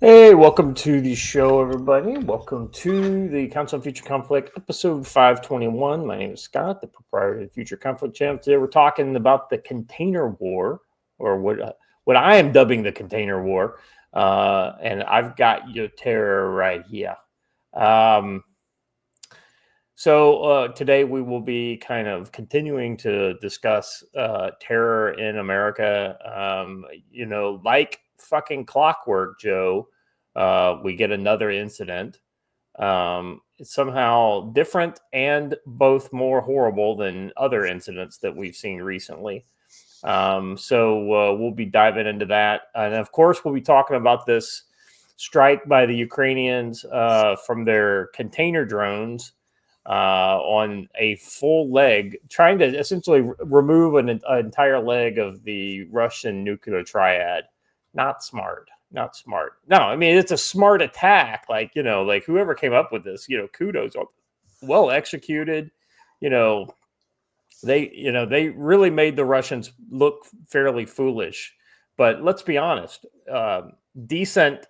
Hey, welcome to the show, everybody. Welcome to the Council on Future Conflict, episode 521. My name is Scott, the proprietor of the Future Conflict channel. Today we're talking about the container war, or what I am dubbing the container war. And I've got your terror right here. So today we will be kind of continuing to discuss terror in America. Like fucking clockwork, Joe. We get another incident. It's somehow different and both more horrible than other incidents that we've seen recently. So we'll be diving into that. And of course, we'll be talking about this strike by the Ukrainians from their container drones on a full leg, trying to essentially remove an entire leg of the Russian nuclear triad. Not smart. No, I mean, it's a smart attack. Like whoever came up with this, kudos. Well executed. They really made the Russians look fairly foolish. But let's be honest, decent,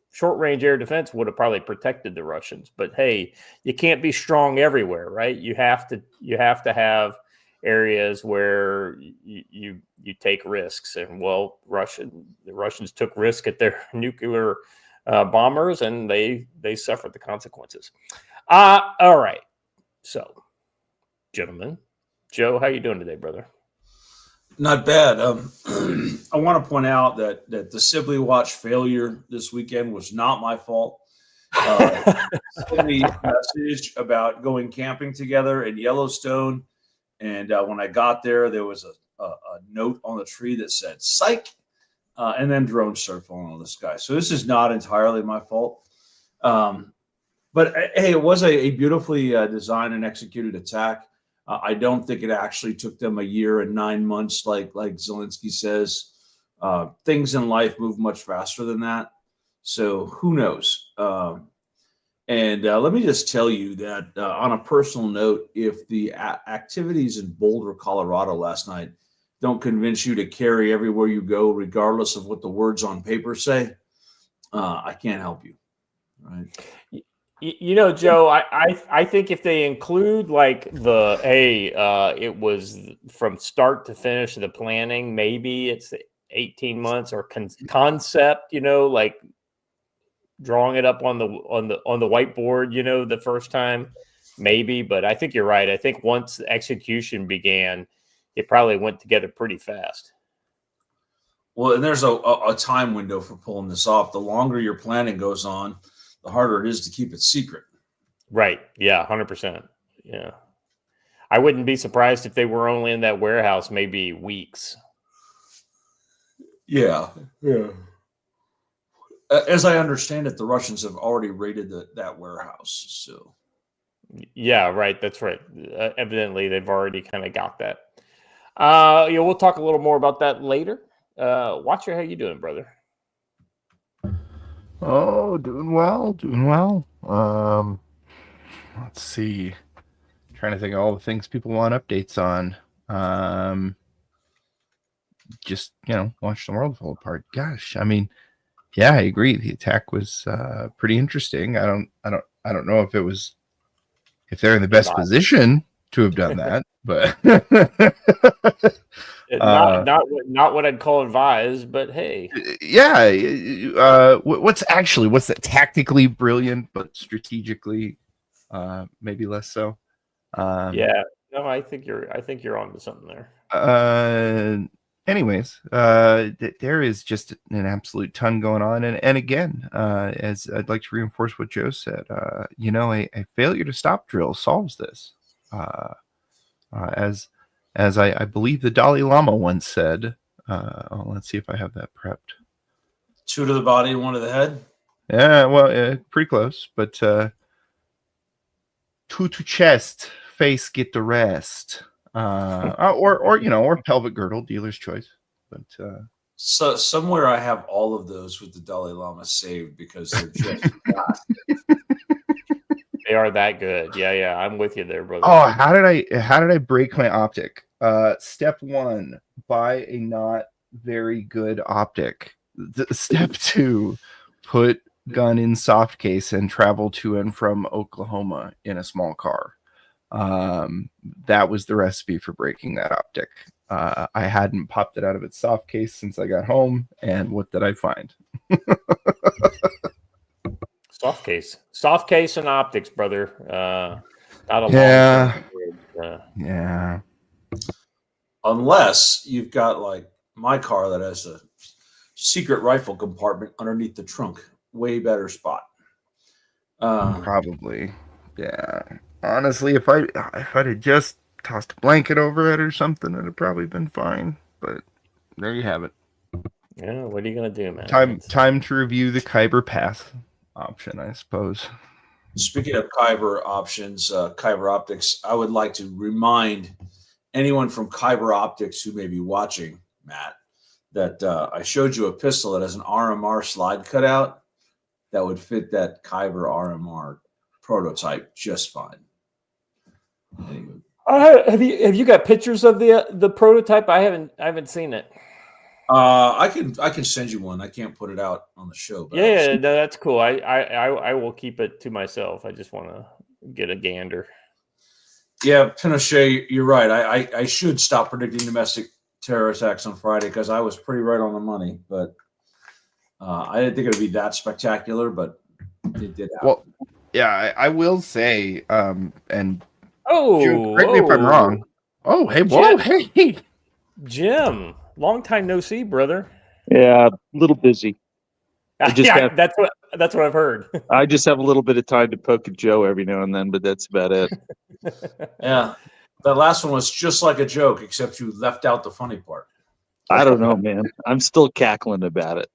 short-range air defense would have probably protected the Russians. But hey, you can't be strong everywhere, right? You have to have areas where you take risks, and the Russians took risk at their nuclear bombers, and they suffered the consequences. All right, so gentlemen, Joe, how you doing today, brother? Not bad. I want to point out that the Sibley Watch failure this weekend was not my fault. Somebody messaged about going camping together in Yellowstone. And when I got there was a note on the tree that said "psych," and then drones started falling out of the sky. So this is not entirely my fault. But hey, it was a beautifully designed and executed attack. I don't think it actually took them a year and 9 months, like Zelensky says. Things in life move much faster than that. So who knows? And let me just tell you that on a personal note, if the activities in Boulder, Colorado last night don't convince you to carry everywhere you go, regardless of what the words on paper say, I can't help you. Right? Joe, I think if they include like it was from start to finish of the planning, maybe it's 18 months or concept, like drawing it up on the whiteboard, the first time, maybe. But I think you're right. I think once the execution began, it probably went together pretty fast. Well, and there's a time window for pulling this off. The longer your planning goes on, the harder it is to keep it secret. Right. Yeah. 100%. Yeah. I wouldn't be surprised if they were only in that warehouse maybe weeks. Yeah. As I understand it, the Russians have already raided that warehouse. So, yeah, right. That's right. Evidently, they've already kind of got that. We'll talk a little more about that later. Watcher, how you doing, brother? Oh, doing well. Let's see. Trying to think of all the things people want updates on. Just watch the world fall apart. Gosh, I mean. Yeah, I agree. The attack was pretty interesting. I don't know if they're in the best position to have done that, but not what I'd call advised. But hey, yeah. What's that tactically brilliant, but strategically maybe less so? Yeah, no, I think you're onto something there. Anyways, there is just an absolute ton going on. And again, as I'd like to reinforce what Joe said, a failure to stop drill solves this. As I believe the Dalai Lama once said, let's see if I have that prepped. 2 to the body, 1 to the head. Yeah, well, pretty close, but 2 to chest, face get the rest. Or pelvic girdle, dealer's choice. But so somewhere I have all of those with the Dalai Lama saved because they're just they are that good. Yeah, I'm with you there, brother. Oh, how did I break my optic? Step 1: buy a not very good optic. Step 2, put gun in soft case and travel to and from Oklahoma in a small car. That was the recipe for breaking that optic. I hadn't popped it out of its soft case since I got home, and what did I find? Soft case and optics, brother. Not a long. Yeah. Unless you've got like my car that has a secret rifle compartment underneath the trunk, way better spot. Probably, yeah. Honestly, if I'd have just tossed a blanket over it or something, it'd have probably been fine. But there you have it. Yeah, what are you gonna do, man? Time to review the Kyber Pass option, I suppose. Speaking of Kyber options, Kyber Optics, I would like to remind anyone from Kyber Optics who may be watching, Matt, that I showed you a pistol that has an RMR slide cutout that would fit that Kyber RMR prototype just fine. Anyway. Have you got pictures of the prototype? I haven't seen it. I can send you one. I can't put it out on the show. But yeah, no, that's cool. I will keep it to myself. I just want to get a gander. Yeah, Pinochet, you're right. I should stop predicting domestic terror attacks on Friday because I was pretty right on the money. But I didn't think it would be that spectacular, but it did happen. Well, yeah, I will say, and Jim, correct me if I'm wrong. Oh, hey, whoa, hey, Jim, long time no see, brother. Yeah, a little busy. That's what I've heard. I just have a little bit of time to poke at Joe every now and then, but that's about it. Yeah, that last one was just like a joke, except you left out the funny part. I don't know, man. I'm still cackling about it.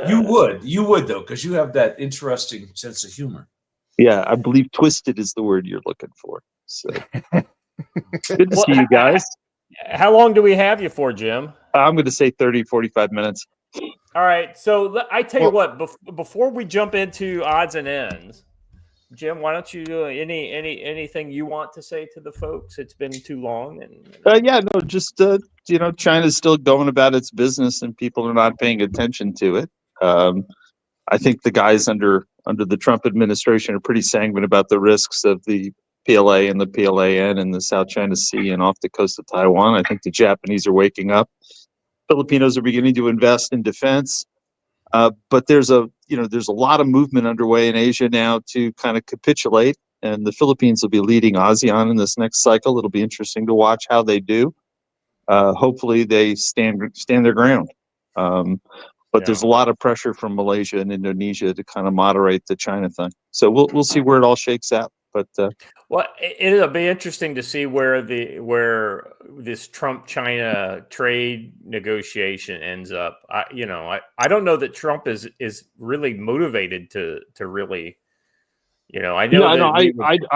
You would though, because you have that interesting sense of humor. Yeah, I believe twisted is the word you're looking for. So good to see you guys. How long do we have you for, Jim? I'm going to say 30, 45 minutes. All right. So I tell you what, before we jump into odds and ends, Jim, why don't you do anything you want to say to the folks? It's been too long. China's still going about its business and people are not paying attention to it. I think the guys under the Trump administration are pretty sanguine about the risks of the PLA and the PLAN in the South China Sea and off the coast of Taiwan. I think the Japanese are waking up. Filipinos are beginning to invest in defense. But there's a lot of movement underway in Asia now to kind of capitulate, and the Philippines will be leading ASEAN in this next cycle. It'll be interesting to watch how they do. Hopefully they stand their ground. But there's a lot of pressure from Malaysia and Indonesia to kind of moderate the China thing. So we'll see where it all shakes out. But it'll be interesting to see where this Trump-China trade negotiation ends up. I don't know that Trump is really motivated to really. I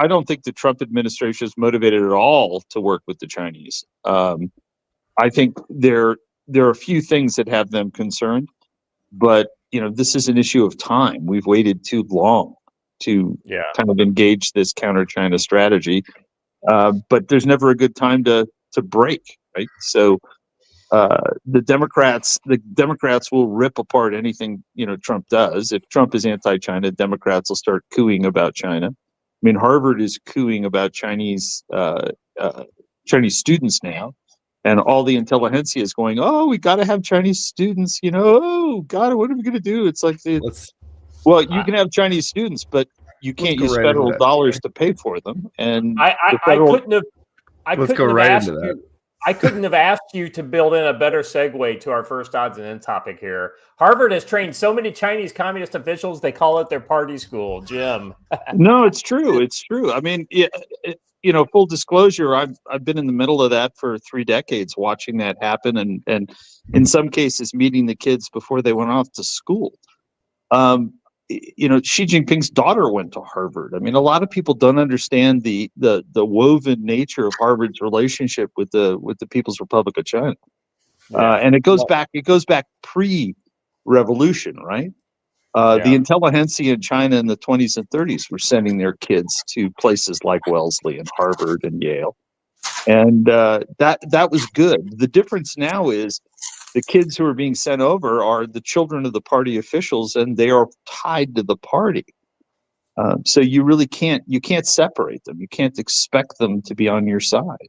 don't think the Trump administration is motivated at all to work with the Chinese. I think there are a few things that have them concerned, but this is an issue of time. We've waited too long to kind of engage this counter-China strategy, but there's never a good time to break, right? So the Democrats will rip apart anything Trump does. If Trump is anti-China, Democrats will start cooing about China. I mean, Harvard is cooing about Chinese students now. And all the intelligentsia is going, oh, we got to have Chinese students, oh, God, what are we going to do? It's like, you can have Chinese students, but you can't use federal dollars to pay for them. And I couldn't have asked you to build in a better segue to our first odds and end topic here. Harvard has trained so many Chinese communist officials, they call it their party school, Jim. No, it's true. It's true. I mean, full disclosure, I've been in the middle of that for 3 decades, watching that happen, and in some cases meeting the kids before they went off to school. Xi Jinping's daughter went to Harvard. I mean, a lot of people don't understand the woven nature of Harvard's relationship with the People's Republic of China, and it goes back pre-revolution, right? The intelligentsia in China in the 20s and 30s were sending their kids to places like Wellesley and Harvard and Yale. And that was good. The difference now is The kids who are being sent over are the children of the party officials, and they are tied to the party. So you really can't separate them. You can't expect them to be on your side.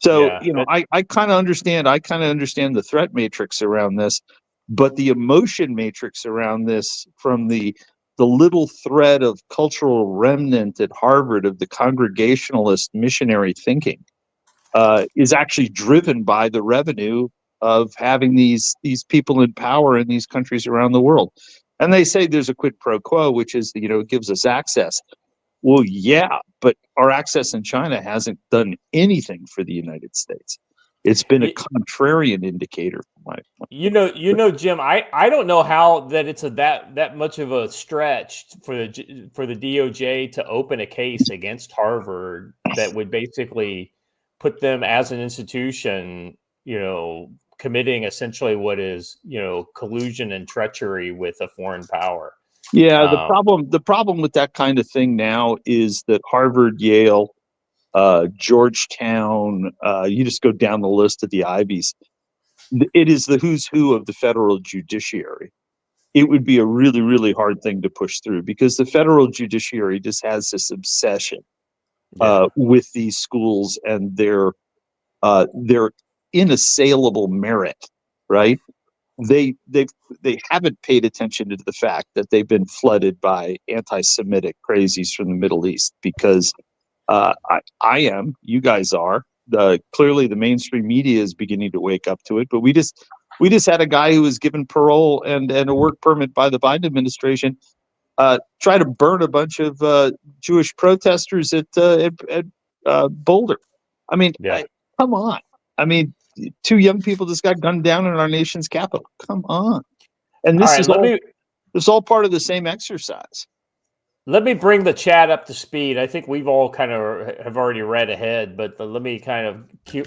So, Yeah, I kind of understand. I kind of understand the threat matrix around this, but the emotion matrix around this, from the little thread of cultural remnant at Harvard of the Congregationalist missionary thinking, is actually driven by the revenue of having these people in power in these countries around the world. And they say there's a quid pro quo, which is, it gives us access. Well, yeah, but our access in China hasn't done anything for the United States. It's been a contrarian indicator. Jim, I don't know how that it's that much of a stretch for the DOJ to open a case against Harvard that would basically put them as an institution, committing essentially what is, collusion and treachery with a foreign power. Yeah, the problem with that kind of thing now is that Harvard, Yale, Georgetown, you just go down the list of the Ivies. It is the who's who of the federal judiciary. It would be a really, really hard thing to push through, because the federal judiciary just has this obsession with these schools and their inassailable merit, right? They haven't paid attention to the fact that they've been flooded by anti-Semitic crazies from the Middle East, because you guys are. Clearly the mainstream media is beginning to wake up to it, but we just had a guy who was given parole and a work permit by the Biden administration try to burn a bunch of Jewish protesters at Boulder. I mean, come on. I mean, 2 young people just got gunned down in our nation's capital. Come on. And this is all part of the same exercise. Let me bring the chat up to speed. I think we've all kind of have already read ahead, but let me kind of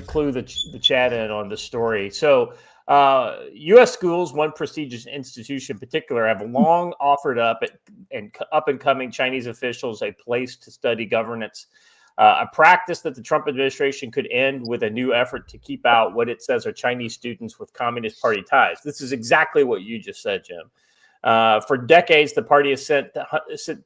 clue the chat in on the story. So U.S. schools, one prestigious institution in particular, have long offered up and coming Chinese officials a place to study governance, a practice that the Trump administration could end with a new effort to keep out what it says are Chinese students with Communist Party ties. This is exactly what you just said, Jim. For decades, the party has sent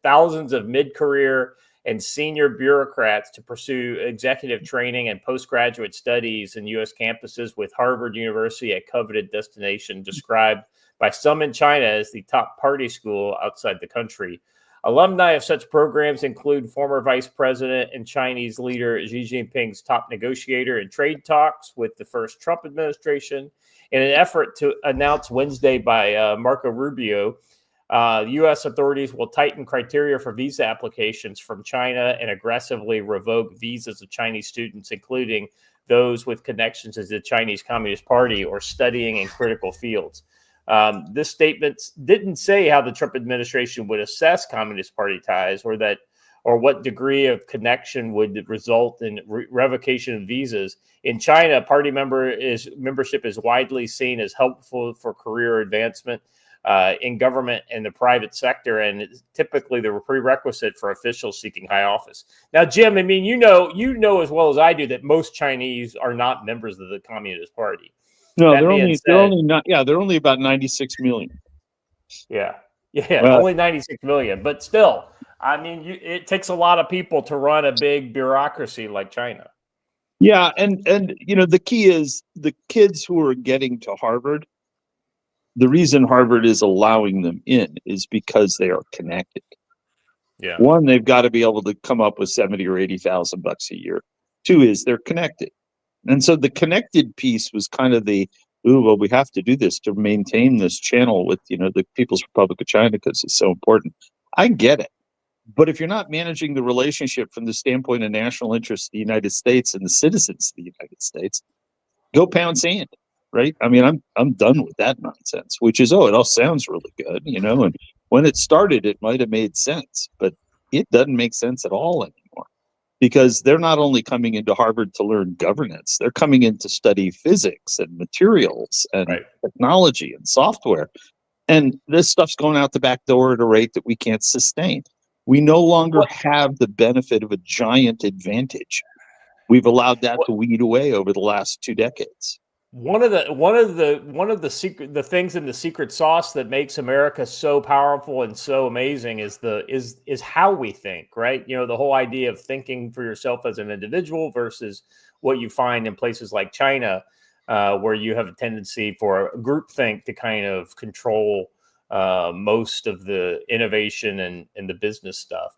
thousands of mid-career and senior bureaucrats to pursue executive training and postgraduate studies in U.S. campuses, with Harvard University a coveted destination described by some in China as the top party school outside the country. Alumni of such programs include former Vice President and Chinese leader Xi Jinping's top negotiator in trade talks with the first Trump administration. In an effort to announce Wednesday by Marco Rubio, U.S. authorities will tighten criteria for visa applications from China and aggressively revoke visas of Chinese students, including those with connections to the Chinese Communist Party or studying in critical fields. This statement didn't say how the Trump administration would assess Communist Party ties, or what degree of connection would result in revocation of visas. In China, party membership is widely seen as helpful for career advancement in government and the private sector, and it's typically the prerequisite for officials seeking high office. Now, Jim, I mean, you know as well as I do that most Chinese are not members of the Communist Party. No, they're only about 96 million. Yeah, only 96 million, but still. I mean, it takes a lot of people to run a big bureaucracy like China. Yeah, and the key is the kids who are getting to Harvard. The reason Harvard is allowing them in is because they are connected. Yeah. One, they've got to be able to come up with $70,000 or $80,000 a year. 2 is they're connected, and so the connected piece was kind of we have to do this to maintain this channel with the People's Republic of China because it's so important. I get it. But if you're not managing the relationship from the standpoint of national interest of the United States and the citizens of the United States, go pound sand, right? I mean, I'm done with that nonsense, which is, it all sounds really good, and when it started, it might have made sense, but it doesn't make sense at all anymore, because they're not only coming into Harvard to learn governance, they're coming in to study physics and materials and technology and software. And this stuff's going out the back door at a rate that we can't sustain. We no longer have the benefit of a giant advantage. We've allowed that to weed away over the last 2 decades. one of the things in the secret sauce that makes America so powerful and so amazing is how we think, right? You know, the whole idea of thinking for yourself as an individual versus what you find in places like China, where you have a tendency for a groupthink to kind of control most of the innovation and the business stuff.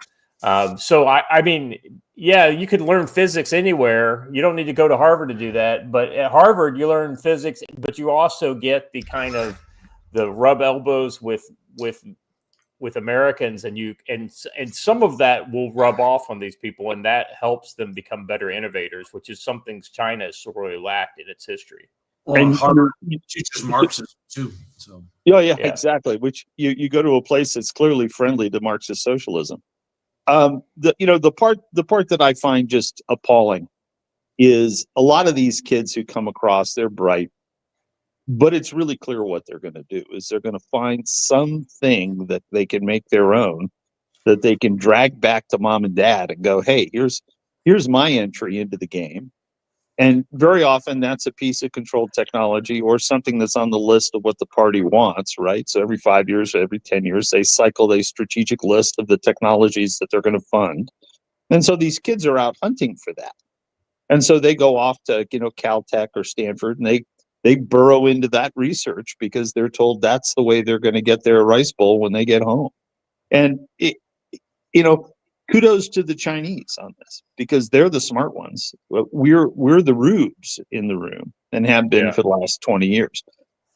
So I mean, yeah, you could learn physics anywhere. You don't need to go to Harvard to do that. But at Harvard, you learn physics, but you also get the kind of the rub elbows with Americans, and some of that will rub off on these people, and that helps them become better innovators, which is something China has sorely lacked in its history. Well, And Harvard teaches Marxism too. So yeah, exactly. Which you go to a place that's clearly friendly to Marxist socialism. The part that I find just appalling is a lot of these kids who come across, they're bright, but it's really clear what they're going to do is they're going to find something that they can make their own, that they can drag back to mom and dad and go, hey, here's my entry into the game. And very often that's a piece of controlled technology or something that's on the list of what the party wants, right? So every 5 years, every 10 years, they cycle a strategic list of the technologies that they're going to fund. And so these kids are out hunting for that. And so they go off to, Caltech or Stanford, and they burrow into that research because they're told that's the way they're going to get their rice bowl when they get home. And kudos to the Chinese on this because they're the smart ones. We're the rubes in the room and have been for the last 20 years.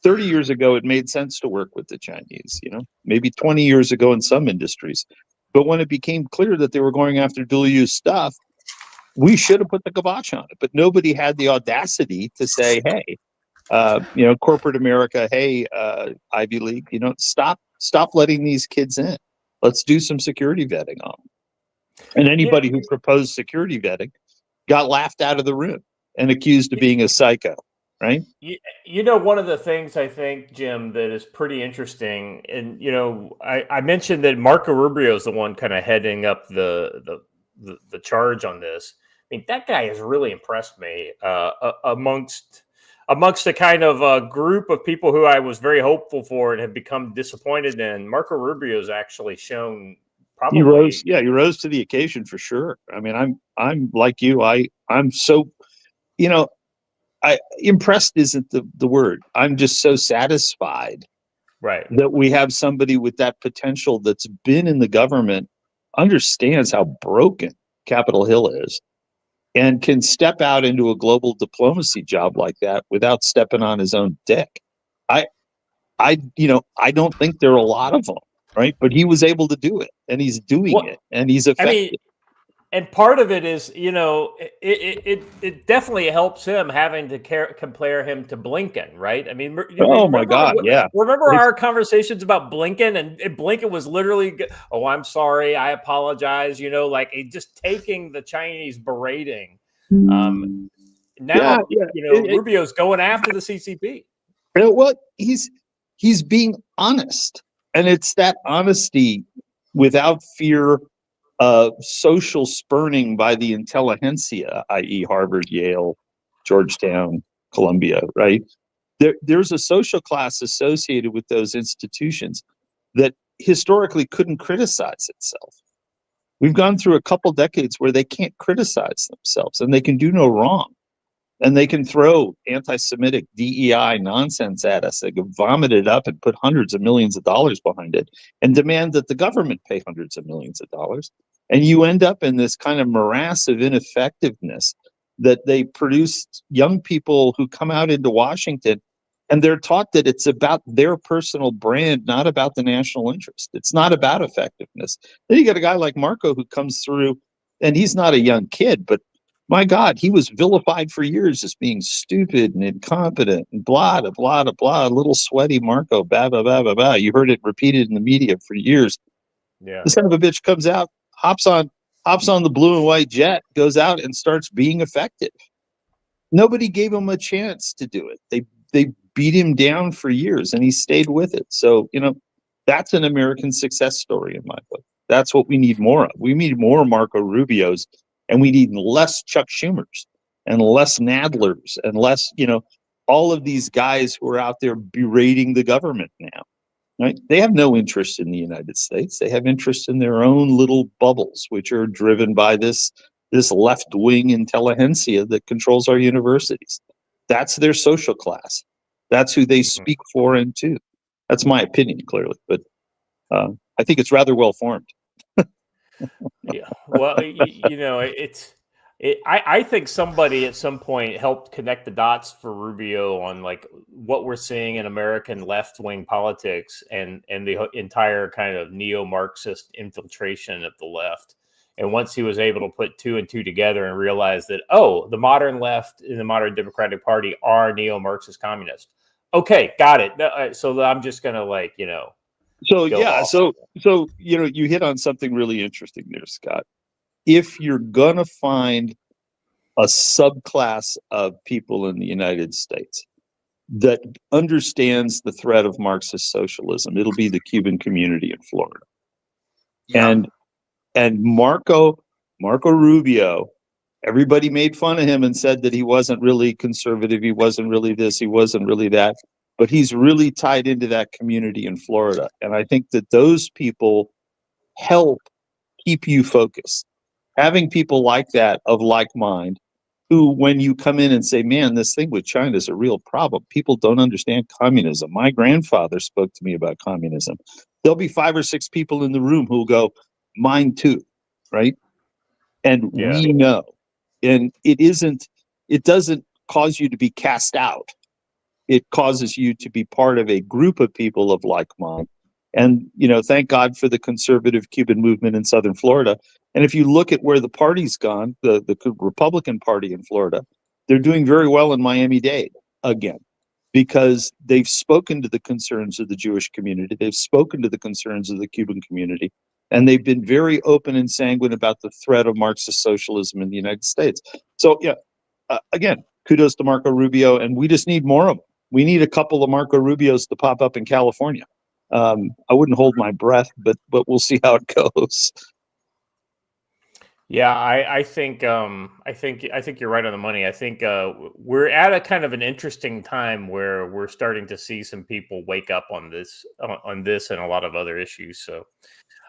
30 years ago, it made sense to work with the Chinese, maybe 20 years ago in some industries. But when it became clear that they were going after dual use stuff, we should have put the kibosh on it. But nobody had the audacity to say, hey, corporate America, hey, Ivy League, stop letting these kids in. Let's do some security vetting on them. And anybody who proposed security vetting got laughed out of the room and accused of being a psycho, right? One of the things I think, Jim, that is pretty interesting, and I mentioned that Marco Rubio is the one kind of heading up the charge on this. I mean, that guy has really impressed me amongst a kind of group of people who I was very hopeful for and have become disappointed in. Marco Rubio's actually shown. Probably. He rose to the occasion for sure. I mean, I'm like you. I'm so, impressed isn't the word. I'm just so satisfied, right, that we have somebody with that potential that's been in the government, understands how broken Capitol Hill is, and can step out into a global diplomacy job like that without stepping on his own dick. I don't think there are a lot of them. Right. But he was able to do it, and he's doing it, and he's effective. I mean, and part of it is, it definitely helps him having to compare him to Blinken. Right. I mean, my God. Yeah. Remember our conversations about Blinken, and Blinken was literally, oh, I'm sorry. I apologize. Just taking the Chinese berating. Rubio's going after the CCP. Well, he's being honest. And it's that honesty without fear of social spurning by the intelligentsia, i.e. Harvard, Yale, Georgetown, Columbia, right? There's a social class associated with those institutions that historically couldn't criticize itself. We've gone through a couple decades where they can't criticize themselves, and they can do no wrong. And they can throw anti-Semitic DEI nonsense at us. They can vomit it up and put hundreds of millions of dollars behind it and demand that the government pay hundreds of millions of dollars. And you end up in this kind of morass of ineffectiveness that they produce young people who come out into Washington, and they're taught that it's about their personal brand, not about the national interest. It's not about effectiveness. Then you got a guy like Marco who comes through, and he's not a young kid, but my God, he was vilified for years as being stupid and incompetent and blah, blah, blah, blah, little sweaty Marco, blah, blah, blah, blah, blah. You heard it repeated in the media for years. Yeah. The son of a bitch comes out, hops on the blue and white jet, goes out and starts being effective. Nobody gave him a chance to do it. They beat him down for years, and he stayed with it. So, that's an American success story in my book. That's what we need more of. We need more Marco Rubios. And we need less Chuck Schumers and less Nadlers and less, all of these guys who are out there berating the government now, right? They have no interest in the United States. They have interest in their own little bubbles, which are driven by this left-wing intelligentsia that controls our universities. That's their social class. That's who they speak for and to. That's my opinion, clearly, but I think it's rather well formed. Yeah. Well, I think somebody at some point helped connect the dots for Rubio on like what we're seeing in American left-wing politics and the entire kind of neo-Marxist infiltration of the left. And once he was able to put two and two together and realize that, oh, the modern left and the modern Democratic Party are neo-Marxist communists. Okay, got it. So I'm just going to So yeah, so you hit on something really interesting there, Scott. If you're gonna find a subclass of people in the United States that understands the threat of Marxist socialism, it'll be the Cuban community in Florida. Yeah. And Marco Rubio, everybody made fun of him and said that he wasn't really conservative, he wasn't really this, he wasn't really that. But he's really tied into that community in Florida. And I think that those people help keep you focused. Having people like that of like mind, who when you come in and say, man, this thing with China is a real problem. People don't understand communism. My grandfather spoke to me about communism. There'll be 5 or 6 people in the room who will go, mine too, right? And we know. And it doesn't cause you to be cast out. It causes you to be part of a group of people of like mind. And, thank God for the conservative Cuban movement in Southern Florida. And if you look at where the party's gone, the Republican Party in Florida, they're doing very well in Miami-Dade again, because they've spoken to the concerns of the Jewish community. They've spoken to the concerns of the Cuban community. And they've been very open and sanguine about the threat of Marxist socialism in the United States. So, again, kudos to Marco Rubio. And we just need more of them. We need a couple of Marco Rubios to pop up in California. I wouldn't hold my breath, but we'll see how it goes. Yeah, I think you're right on the money. I think we're at a kind of an interesting time where we're starting to see some people wake up on this and a lot of other issues. So,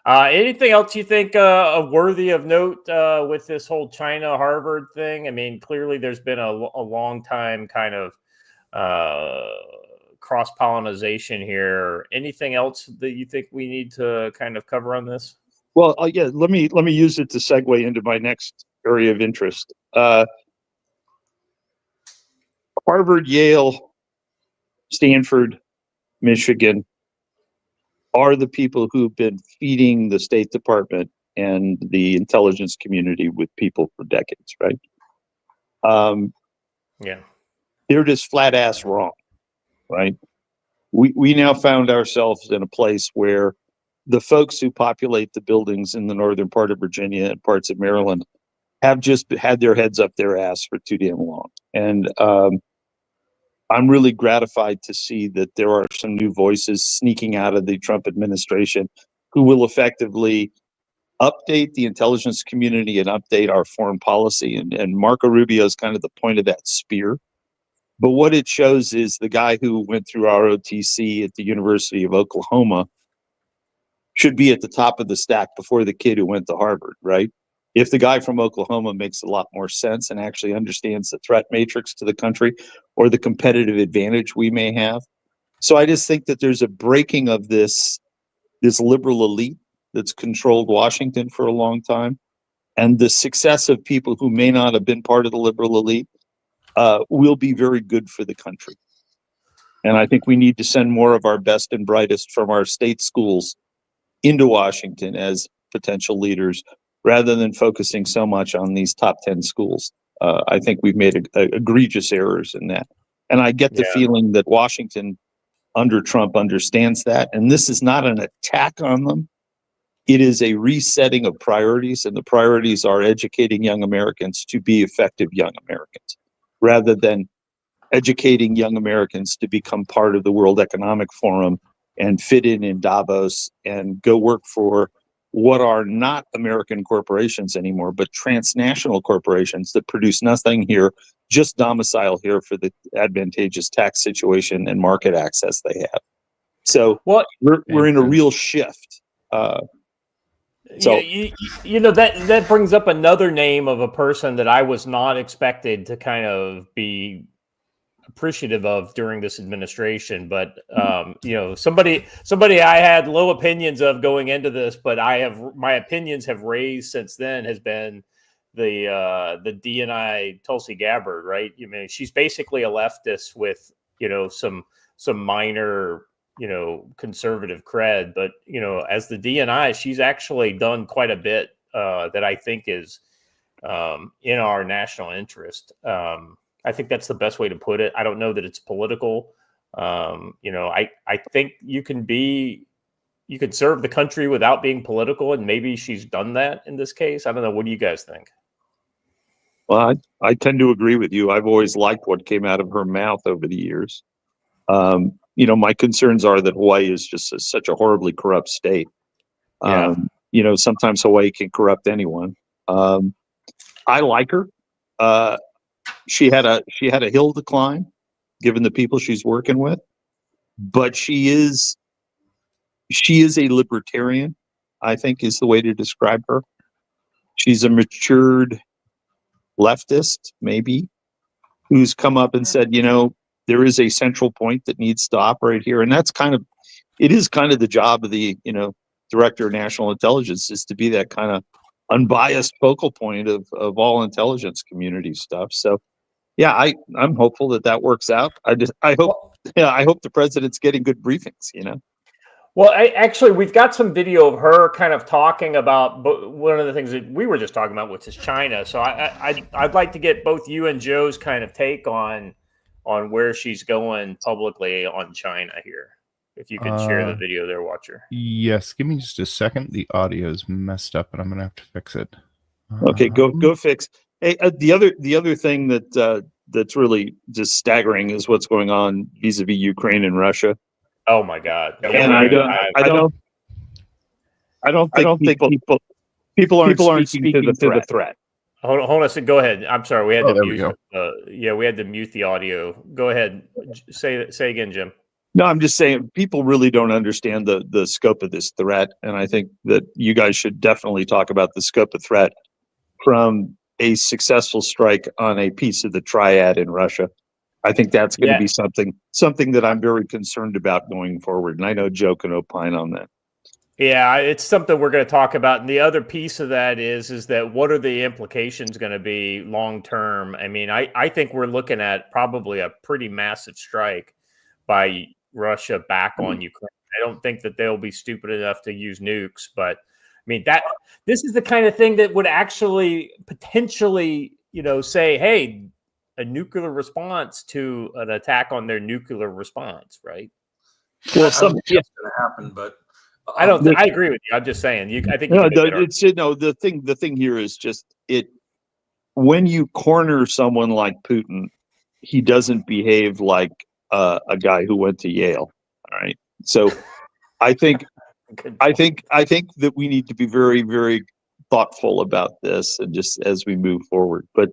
anything else you think worthy of note with this whole China Harvard thing? I mean, clearly there's been a long time kind of cross-pollination here. Anything else that you think we need to kind of cover on this? Well, let me use it to segue into my next area of interest. Harvard, Yale, Stanford, Michigan are the people who've been feeding the State Department and the intelligence community with people for decades, right? They're just flat ass wrong, right? We now found ourselves in a place where the folks who populate the buildings in the northern part of Virginia and parts of Maryland have just had their heads up their ass for too damn long. And I'm really gratified to see that there are some new voices sneaking out of the Trump administration who will effectively update the intelligence community and update our foreign policy. And Marco Rubio is kind of the point of that spear. But what it shows is the guy who went through ROTC at the University of Oklahoma should be at the top of the stack before the kid who went to Harvard, right? If the guy from Oklahoma makes a lot more sense and actually understands the threat matrix to the country or the competitive advantage we may have. So I just think that there's a breaking of this liberal elite that's controlled Washington for a long time. And the success of people who may not have been part of the liberal elite will be very good for the country. And I think we need to send more of our best and brightest from our state schools into Washington as potential leaders, rather than focusing so much on these top 10 schools. I think we've made egregious errors in that. And I get the feeling that Washington under Trump understands that. And this is not an attack on them. It is a resetting of priorities. And the priorities are educating young Americans to be effective young Americans, rather than educating young Americans to become part of the World Economic Forum and fit in Davos and go work for what are not American corporations anymore, but transnational corporations that produce nothing here, just domicile here for the advantageous tax situation and market access they have. So we're in a real shift. So you know that brings up another name of a person that I was not expected to kind of be appreciative of during this administration, but you know, somebody I had low opinions of going into this, but my opinions have raised since then, has been the DNI Tulsi Gabbard, right? I mean, she's basically a leftist with, you know, some minor, you know, conservative cred, but, you know, as the DNI, she's actually done quite a bit that I think is in our national interest. I think that's the best way to put it. I don't know that it's political. You know, I think you can serve the country without being political, and maybe she's done that in this case. I don't know. What do you guys think? Well, I tend to agree with you. I've always liked what came out of her mouth over the years. You know, my concerns are that Hawaii is just such a horribly corrupt state. Yeah. You know, sometimes Hawaii can corrupt anyone. I like her. She had a hill to climb, given the people she's working with, but she is a libertarian, I think, is the way to describe her. She's a matured leftist, maybe, who's come up and said, you know, there is a central point that needs to operate here, and it is kind of the job of the, you know, director of national intelligence, is to be that kind of unbiased focal point of all intelligence community stuff. So yeah, I'm hopeful that works out. I hope the president's getting good briefings, you know. Well, we've got some video of her kind of talking about one of the things that we were just talking about, which is China. So I'd like to get both you and Joe's kind of take on where she's going publicly on China here. If you could share the video there, Watcher. Yes, give me just a second. The audio is messed up, and I'm gonna have to fix it. Okay, go fix. Hey, the other thing that's really just staggering is what's going on vis-a-vis Ukraine and Russia. Oh my God! And I don't think people aren't speaking to the threat. Hold on a second. Go ahead. I'm sorry. We had to mute. We had to mute the audio. Go ahead. Say again, Jim. No, I'm just saying people really don't understand the scope of this threat, and I think that you guys should definitely talk about the scope of threat from a successful strike on a piece of the triad in Russia. I think that's going to be something that I'm very concerned about going forward, and I know Joe can opine on that. Yeah, it's something we're going to talk about. And the other piece of that is that what are the implications going to be long term? I mean, I think we're looking at probably a pretty massive strike by Russia back on Ukraine. I don't think that they'll be stupid enough to use nukes, but I mean, this is the kind of thing that would actually potentially, you know, say, hey, a nuclear response to an attack on their nuclear response, right? Well, that's going to happen, but I agree with you. I'm just saying. I think the thing here is just when you corner someone like Putin, he doesn't behave like a guy who went to Yale. All right, so I think that we need to be very, very thoughtful about this, and just as we move forward. But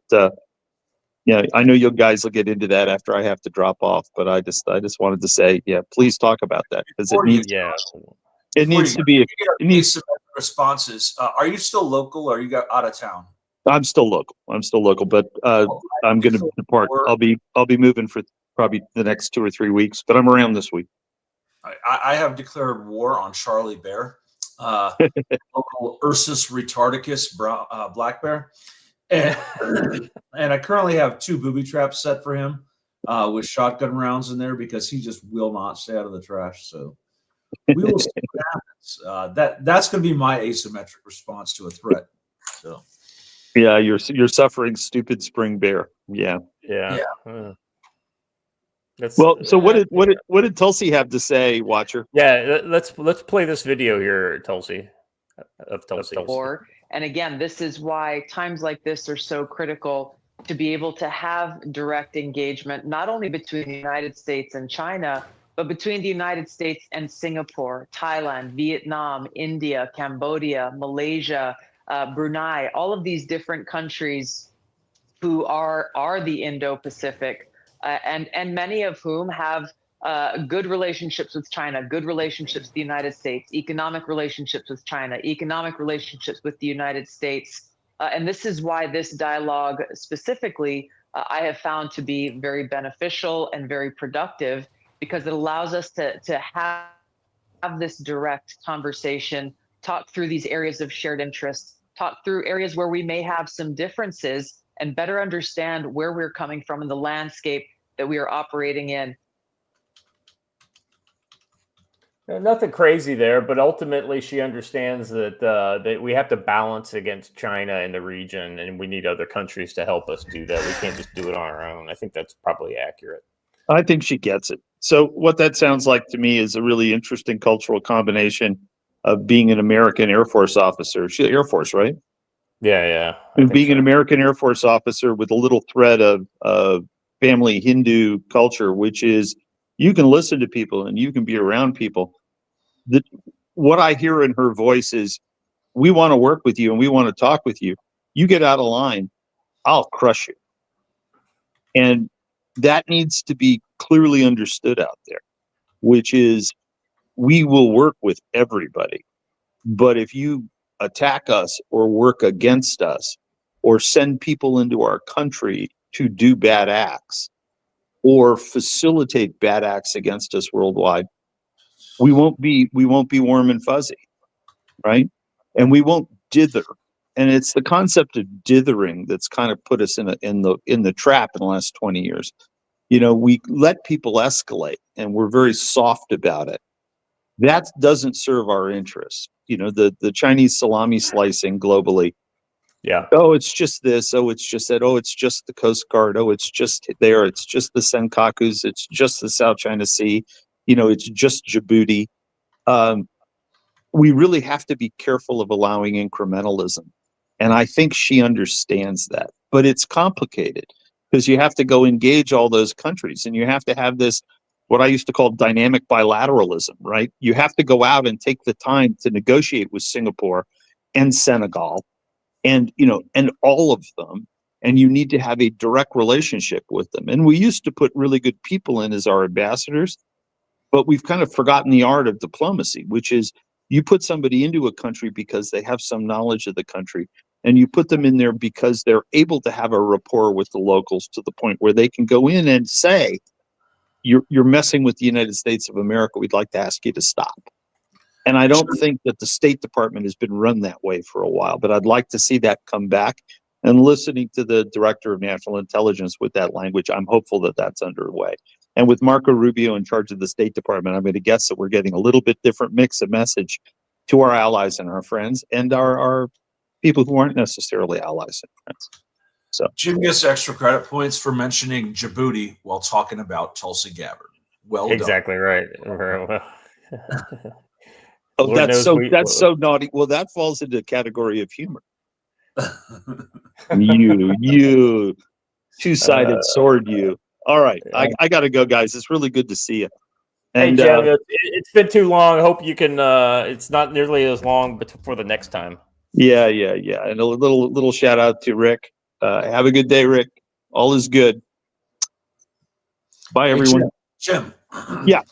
yeah, I know you guys will get into that after I have to drop off. But I just wanted to say, yeah, please talk about that, because it needs to be responses. Are you still local, or are you out of town? I'm still local, but I'm going to depart. I'll be moving for probably the next 2 or 3 weeks, but I'm around this week. I have declared war on Charlie Bear, local Ursus retardicus black bear, and I currently have 2 booby traps set for him with shotgun rounds in there, because he just will not stay out of the trash. So we will see what happens. That's going to be my asymmetric response to a threat. So yeah, you're suffering stupid spring bear. Yeah. So what did Tulsi have to say, Watcher? Yeah, let's play this video here, Tulsi. Of Tulsi. And again, this is why times like this are so critical, to be able to have direct engagement, not only between the United States and China, But between the United States and Singapore, Thailand, Vietnam, India, Cambodia, Malaysia, Brunei, all of these different countries who are the Indo-Pacific, and many of whom have good relationships with China, good relationships with the United States, economic relationships with China, economic relationships with the United States. And this is why this dialogue specifically, I have found to be very beneficial and very productive, because it allows us to have this direct conversation, talk through these areas of shared interest, talk through areas where we may have some differences, and better understand where we're coming from in the landscape that we are operating in. Nothing crazy there, but ultimately she understands that we have to balance against China in the region, and we need other countries to help us do that. We can't just do it on our own. I think that's probably accurate. I think she gets it. So what that sounds like to me is a really interesting cultural combination of being an American Air Force officer. She's Air Force, right? Yeah. And being an American Air Force officer with a little thread of family Hindu culture, which is you can listen to people and you can be around people. What I hear in her voice is, we want to work with you and we want to talk with you. You get out of line, I'll crush you. And that needs to be clearly understood out there, which is we will work with everybody. But if you attack us or work against us or send people into our country to do bad acts or facilitate bad acts against us worldwide, we won't be warm and fuzzy, right? And we won't dither. And it's the concept of dithering that's kind of put us in the trap in the last 20 years. You know, we let people escalate and we're very soft about it. That doesn't serve our interests. You know, the Chinese salami slicing globally. Yeah. Oh, it's just this. Oh, it's just that. Oh, it's just the Coast Guard. Oh, it's just there. It's just the Senkakus. It's just the South China Sea. You know, it's just Djibouti. We really have to be careful of allowing incrementalism. And I think she understands that. But it's complicated because you have to go engage all those countries and you have to have this, what I used to call dynamic bilateralism, right? You have to go out and take the time to negotiate with Singapore and Senegal and, you know, and all of them. And you need to have a direct relationship with them. And we used to put really good people in as our ambassadors, but we've kind of forgotten the art of diplomacy, which is you put somebody into a country because they have some knowledge of the country, and you put them in there because they're able to have a rapport with the locals to the point where they can go in and say, you're messing with the United States of America. We'd like to ask you to stop. And I don't think that the State Department has been run that way for a while, but I'd like to see that come back. And listening to the Director of National Intelligence with that language, I'm hopeful that that's underway. And with Marco Rubio in charge of the State Department, I'm going to guess that we're getting a little bit different mix of message to our allies and our friends and our people who aren't necessarily allies and friends. So Jim gets extra credit points for mentioning Djibouti while talking about Tulsi Gabbard. Well exactly done. right. Very well. oh, Lord that's knows so we- that's so naughty. Well, that falls into the category of humor. You two-sided sword. You. All right, I got to go, guys. It's really good to see you. Hey, And Jim, it's been too long. I hope you can. It's not nearly as long, but for the next time. yeah. And a little shout out to Rick. Have a good day, Rick. All is good. Bye, everyone. Hey, Jim. Yeah.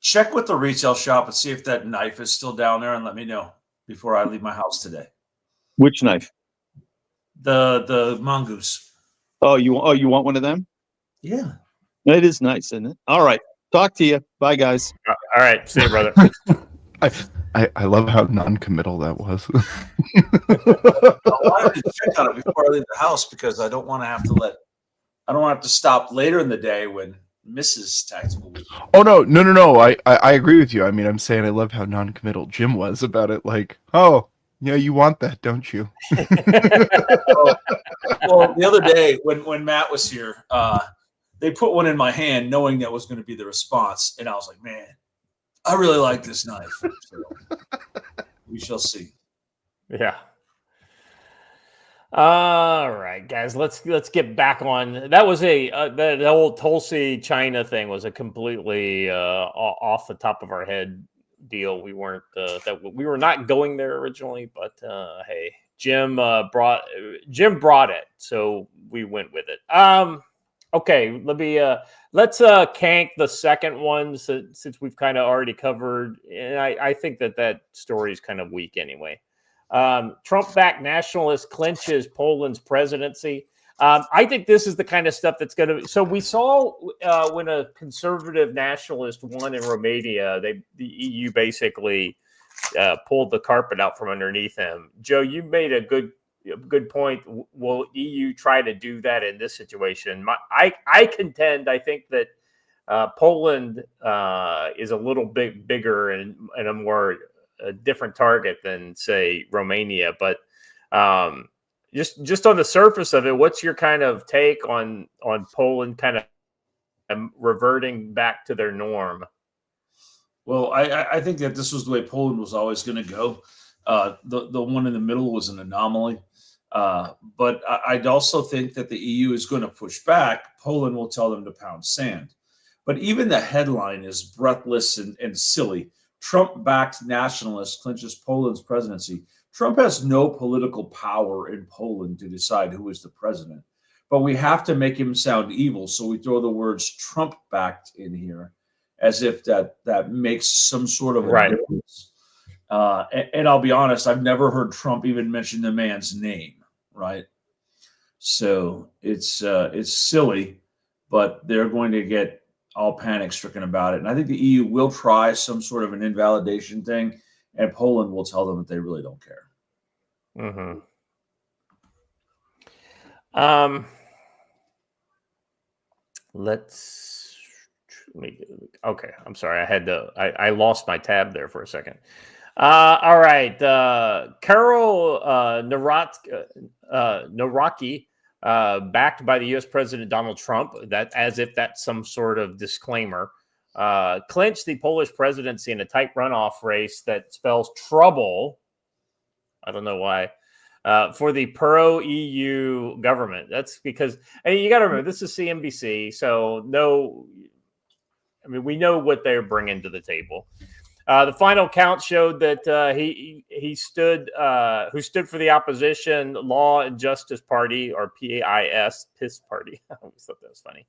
Check with the retail shop and see if that knife is still down there, and let me know before I leave my house today. Which knife? The mongoose. Oh, you want one of them? Yeah. It is nice, isn't it? All right. Talk to you. Bye, guys. All right, see you, brother. I love how non-committal that was. I wanted to check on it before I leave the house because I don't want to have to stop later in the day when Mrs. Tactical. Oh no. I agree with you. I mean, I'm saying I love how non-committal Jim was about it. Like, oh yeah, you want that, don't you? Well, the other day when Matt was here, they put one in my hand knowing that was going to be the response, and I was like, man, I really like this knife. So we shall see. Yeah. All right, guys, let's get back on. That was the old Tulsi China thing was a completely off the top of our head deal. We weren't we were not going there originally, but hey, Jim brought it, so we went with it. Okay, let's cank the second one since we've kind of already covered, and I think that story is kind of weak anyway. Trump-backed nationalist clinches Poland's presidency. I think this is the kind of stuff that's going to. So we saw when a conservative nationalist won in Romania, the EU basically pulled the carpet out from underneath him. Joe, you made a good point. Will EU try to do that in this situation? I contend. I think that Poland is a little bit bigger and a different target than say Romania, but just on the surface of it, what's your kind of take on Poland kind of reverting back to their norm? Well, I think that this was the way Poland was always going to go. The one in the middle was an anomaly, but I'd also think that the EU is going to push back. Poland will tell them to pound sand, but even the headline is breathless and silly. Trump-backed nationalist clinches Poland's presidency. Trump has no political power in Poland to decide who is the president, but we have to make him sound evil, so we throw the words Trump-backed in here as if that makes some sort of a difference. And I'll be honest, I've never heard Trump even mention the man's name, right? So it's silly, but they're going to get all panic-stricken about it. And I think the EU will try some sort of an invalidation thing, and Poland will tell them that they really don't care. Mm-hmm. Okay, I'm sorry. I lost my tab there for a second. All right. Carol Nawrocki, backed by the U.S. President Donald Trump, that as if that's some sort of disclaimer, clinched the Polish presidency in a tight runoff race that spells trouble. I don't know why. For the pro-EU government. That's because, and you got to remember, this is CNBC, so we know what they're bringing to the table. The final count showed that who stood for the opposition Law and Justice Party, or PAIS, PIS Party. I always thought that was funny.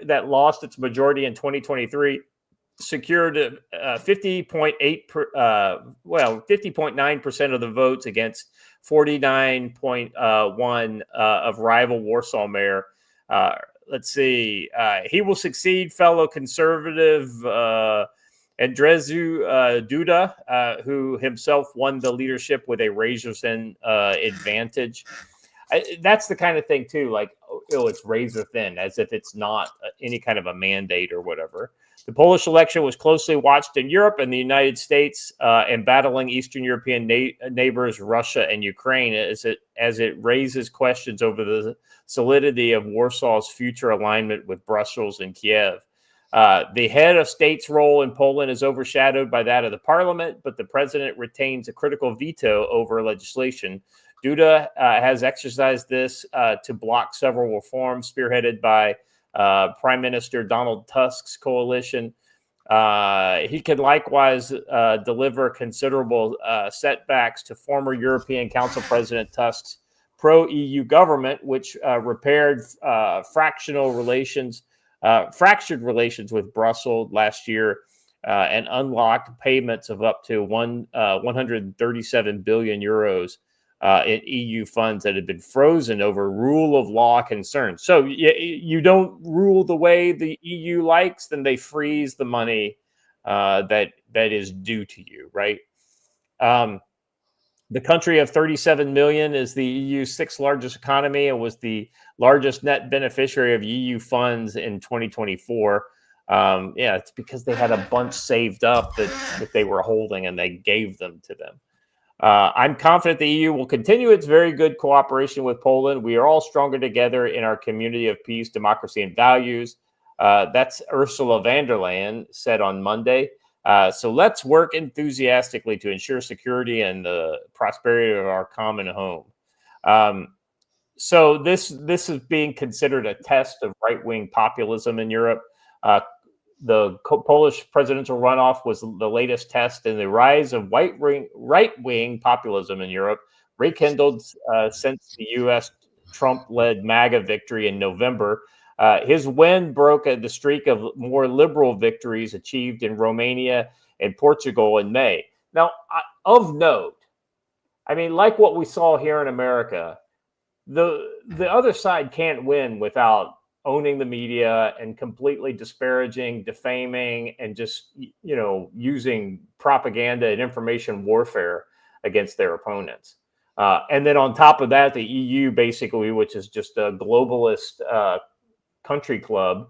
That lost its majority in 2023, secured 50.9% of the votes against 49.1 of rival Warsaw Mayor. Let's see. He will succeed fellow conservative Andrzej Duda, who himself won the leadership with a razor-thin advantage. That's the kind of thing, too, like, it's razor-thin, as if it's not any kind of a mandate or whatever. The Polish election was closely watched in Europe and the United States, and battling Eastern European neighbors, Russia and Ukraine, as it raises questions over the solidity of Warsaw's future alignment with Brussels and Kiev. The head of state's role in Poland is overshadowed by that of the parliament, but the president retains a critical veto over legislation. Duda has exercised this to block several reforms spearheaded by Prime Minister Donald Tusk's coalition. He could likewise deliver considerable setbacks to former European Council President Tusk's pro-EU government, which repaired fractured relations with Brussels last year and unlocked payments of up to 137 billion euros in EU funds that had been frozen over rule of law concerns. So you don't rule the way the EU likes, then they freeze the money that is due to you, right? The country of 37 million is the EU's sixth largest economy and was the largest net beneficiary of EU funds in 2024. It's because they had a bunch saved up that they were holding and they gave them to them. I'm confident the EU will continue its very good cooperation with Poland. We are all stronger together in our community of peace, democracy, and values. That's Ursula von der Leyen said on Monday. So let's work enthusiastically to ensure security and the prosperity of our common home. So this is being considered a test of right-wing populism in Europe. The Polish presidential runoff was the latest test in the rise of right-wing populism in Europe, rekindled since the U.S. Trump-led MAGA victory in November. His win broke the streak of more liberal victories achieved in Romania and Portugal in May. Now, of note, I mean, like what we saw here in America, the other side can't win without owning the media and completely disparaging, defaming, and just, using propaganda and information warfare against their opponents. And then on top of that, the EU, basically, which is just a globalist country club,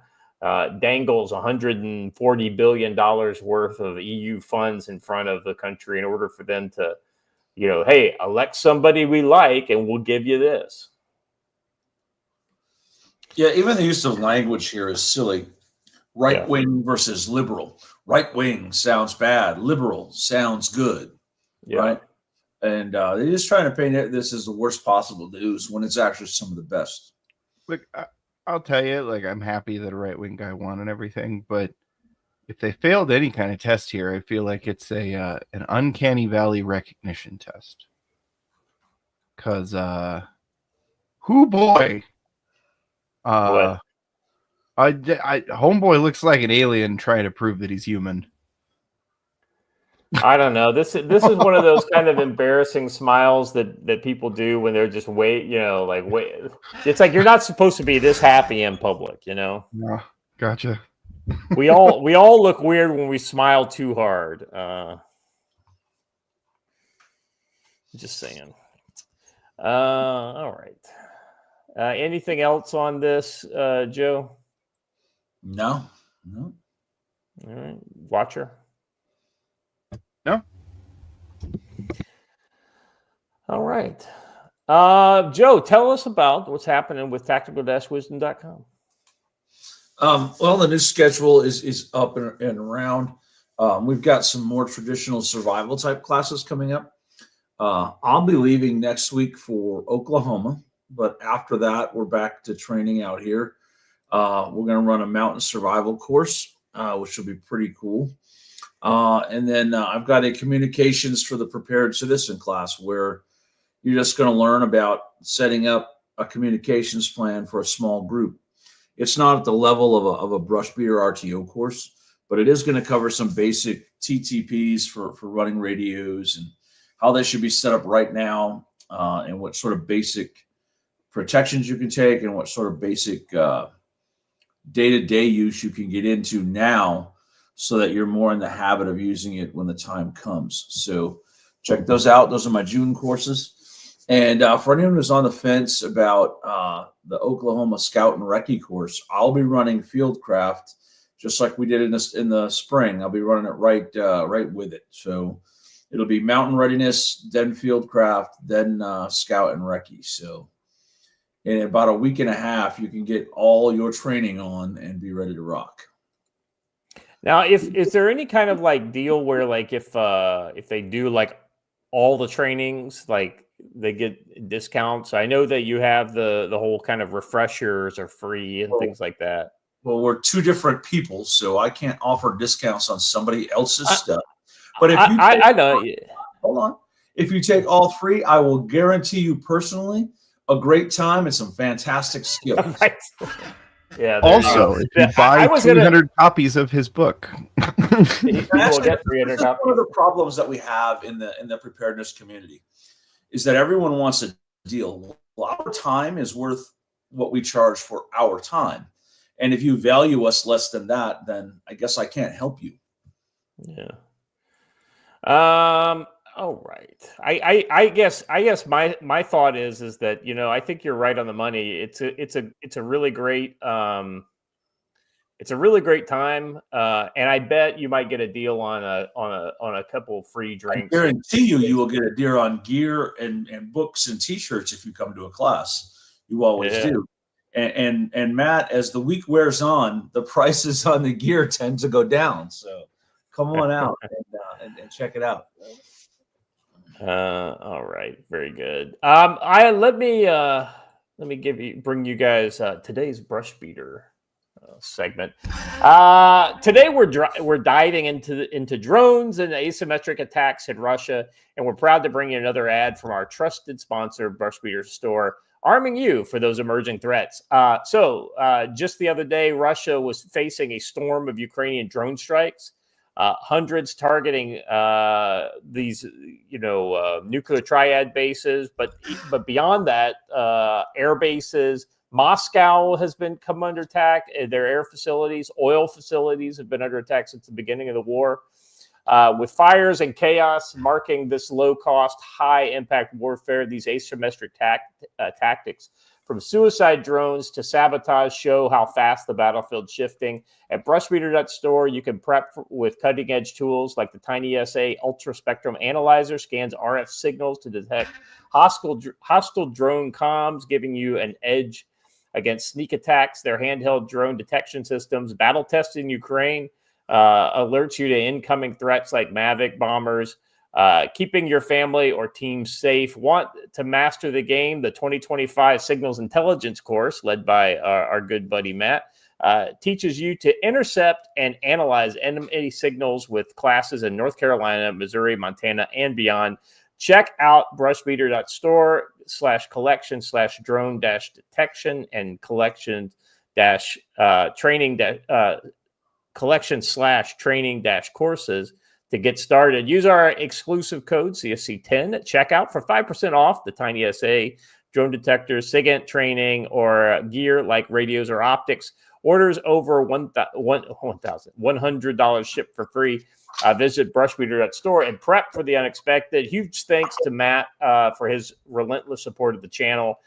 dangles $140 billion worth of EU funds in front of the country in order for them to, hey, elect somebody we like and we'll give you this. Yeah, even the use of language here is silly. Right wing versus liberal. Right wing sounds bad. Liberal sounds good. Yeah. Right? And they're just trying to paint this as the worst possible news when it's actually some of the best. Look, I'll tell you, like, I'm happy that a right wing guy won and everything, but if they failed any kind of test here, I feel like it's an uncanny valley recognition test. Because, boy. Homeboy looks like an alien trying to prove that he's human. I don't know. This is one of those kind of embarrassing smiles that people do when they're just wait. It's like you're not supposed to be this happy in public. No, gotcha. We all look weird when we smile too hard. Just saying. All right. Anything else on this, Joe? No. All right. Watcher? No. All right. Joe, tell us about what's happening with tactical-wisdom.com. Well, the new schedule is up and around. We've got some more traditional survival type classes coming up. I'll be leaving next week for Oklahoma, but after that, we're back to training out here. We're going to run a mountain survival course, which will be pretty cool. And then I've got a communications for the prepared citizen class where you're just going to learn about setting up a communications plan for a small group. It's not at the level of a brush beater RTO course, but it is going to cover some basic TTPs for running radios and how they should be set up right now, and what sort of basic protections you can take and what sort of basic day-to-day use you can get into now so that you're more in the habit of using it when the time comes. So check those out. Those are my June courses. And for anyone who's on the fence about the Oklahoma Scout and Recce course, I'll be running Fieldcraft just like we did in the spring. I'll be running it right with it. So it'll be mountain readiness, then Fieldcraft, then Scout and Recce. So in about a week and a half, you can get all your training on and be ready to rock. Now, is there any kind of like deal where like if they do like all the trainings, like they get discounts? I know that you have the whole kind of refreshers are free and things like that. Well, we're two different people, so I can't offer discounts on somebody else's stuff. But if I know. Hold on. If you take all three, I will guarantee you personally a great time and some fantastic skills. Right. Yeah. Also, if you buy 200 copies of his book, will get 300 copies. One of the problems that we have in the preparedness community is that everyone wants a deal. Well, our time is worth what we charge for our time. And if you value us less than that, then I guess I can't help you. Yeah. All right. I guess my thought is that, I think you're right on the money. It's a really great time. And I bet you might get a deal on a couple of free drinks. I guarantee you will get a deal on gear and books and t-shirts if you come to a class. You always do. And Matt, as the week wears on, the prices on the gear tend to go down. So come on out and check it out. All right, very good. Let me bring you guys today's brush beater segment. Today we're diving into drones and asymmetric attacks in Russia, and we're proud to bring you another ad from our trusted sponsor, Brush Beater Store, arming you for those emerging threats. Just the other day, Russia was facing a storm of Ukrainian drone strikes. Hundreds targeting these, nuclear triad bases, but beyond that, air bases. Moscow has come under attack. Their air facilities, oil facilities have been under attack since the beginning of the war. With fires and chaos marking this low-cost, high-impact warfare, these asymmetric tactics, from suicide drones to sabotage, show how fast the battlefield's shifting. At brushbeater.store, you can prep with cutting-edge tools like the Tiny SA Ultra Spectrum Analyzer, scans RF signals to detect hostile drone comms, giving you an edge against sneak attacks. Their handheld drone detection systems, battle tested in Ukraine, alerts you to incoming threats like Mavic bombers. Keeping your family or team safe. Want to master the game? The 2025 Signals Intelligence course, led by our good buddy Matt, teaches you to intercept and analyze enemy signals with classes in North Carolina, Missouri, Montana, and beyond. Check out brushbeater.store/collection/drone-detection and collection/training-courses to get started. Use our exclusive code CSC10 at checkout for 5% off the Tiny SA drone detectors, SIGINT training, or gear like radios or optics. Orders over $100 shipped for free. Visit brushbeater.store and prep for the unexpected. Huge thanks to Matt for his relentless support of the channel.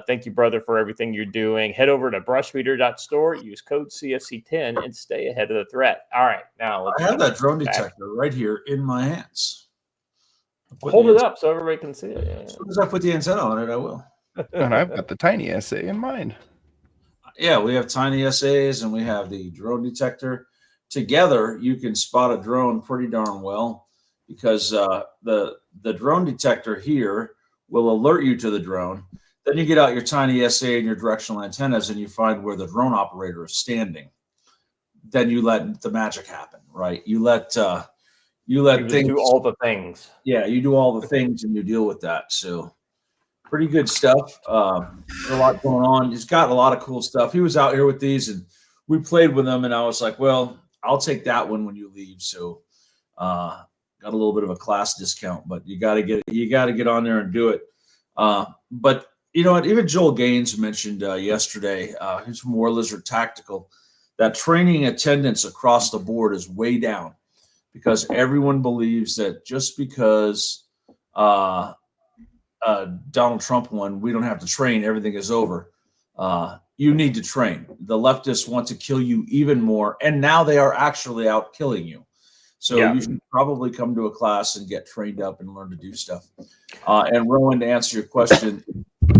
Thank you, brother, for everything you're doing. Head over to brushbeater.store, use code CSC10, and stay ahead of the threat. All right, now I have that drone detector right here in my hands. Hold it up so everybody can see it. Yeah. As soon as I put the antenna on it, I will. And I've got the Tiny SA in mind. Yeah, we have Tiny SAs and we have the drone detector. Together, you can spot a drone pretty darn well because the drone detector here will alert you to the drone. Then you get out your Tiny SA and your directional antennas and you find where the drone operator is standing. Then you let the magic happen, right? You let things do all the things. Yeah, you do all the things and you deal with that. So pretty good stuff. A lot going on. He's got a lot of cool stuff. He was out here with these and we played with them and I was like, well, I'll take that one when you leave. So got a little bit of a class discount, but you got to get on there and do it. But you know what? Even Joel Gaines mentioned yesterday, who's from War Lizard Tactical, that training attendance across the board is way down because everyone believes that just because Donald Trump won, we don't have to train. Everything is over. You need to train. The leftists want to kill you even more, and now they are actually out killing you. So you should probably come to a class and get trained up and learn to do stuff. And Rowan, to answer your question,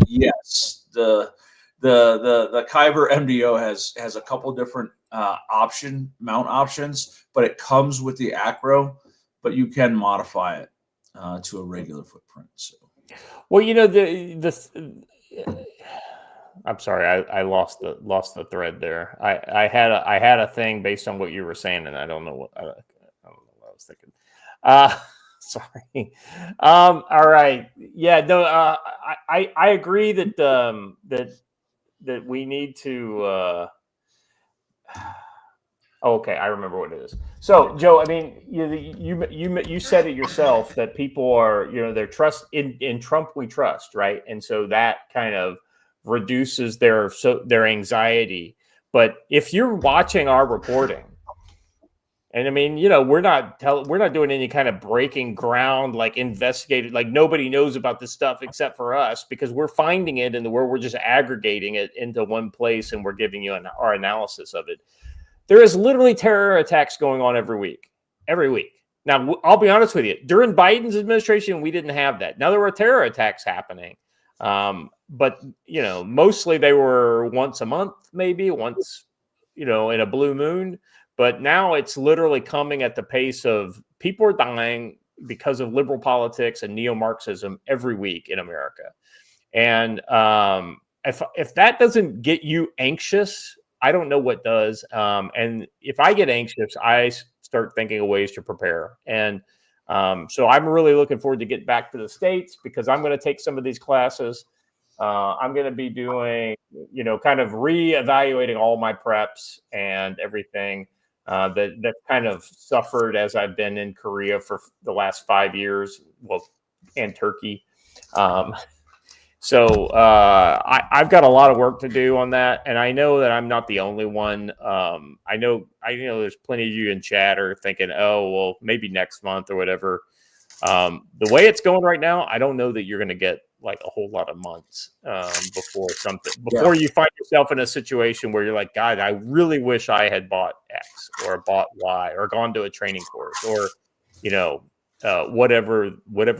yes, the Kyber MDO has a couple different mount options, but it comes with the acro, but you can modify it to a regular footprint. So, well, I'm sorry, I lost the thread there. I had a thing based on what you were saying, and I don't know what I was thinking. Sorry. All right. Yeah. No. I agree that that we need to. Okay, I remember what it is. So, Joe, I mean, you said it yourself that people are, their trust in Trump we trust, right? And so that kind of reduces their anxiety. But if you're watching our reporting, and I mean, we're not doing any kind of breaking ground, like investigated, like nobody knows about this stuff except for us, because we're finding it in the world. We're just aggregating it into one place, and we're giving you our analysis of it. There is literally terror attacks going on every week. Now, I'll be honest with you. During Biden's administration, we didn't have that. Now there were terror attacks happening, but mostly they were once a month, maybe once, in a blue moon. But now it's literally coming at the pace of people are dying, because of liberal politics and neo-Marxism every week in America. And if that doesn't get you anxious, I don't know what does. And if I get anxious, I start thinking of ways to prepare. And so I'm really looking forward to get back to the States, because I'm going to take some of these classes. I'm going to be doing, kind of reevaluating all my preps and everything that kind of suffered as I've been in Korea for the last 5 years, and Turkey. So I've got a lot of work to do on that, and I know that I'm not the only one. I know there's plenty of you in chat are thinking, oh, well, maybe next month or whatever. The way it's going right now, I don't know that you're going to get like a whole lot of months before you find yourself in a situation where you're like, God, I really wish I had bought X or bought Y or gone to a training course or, whatever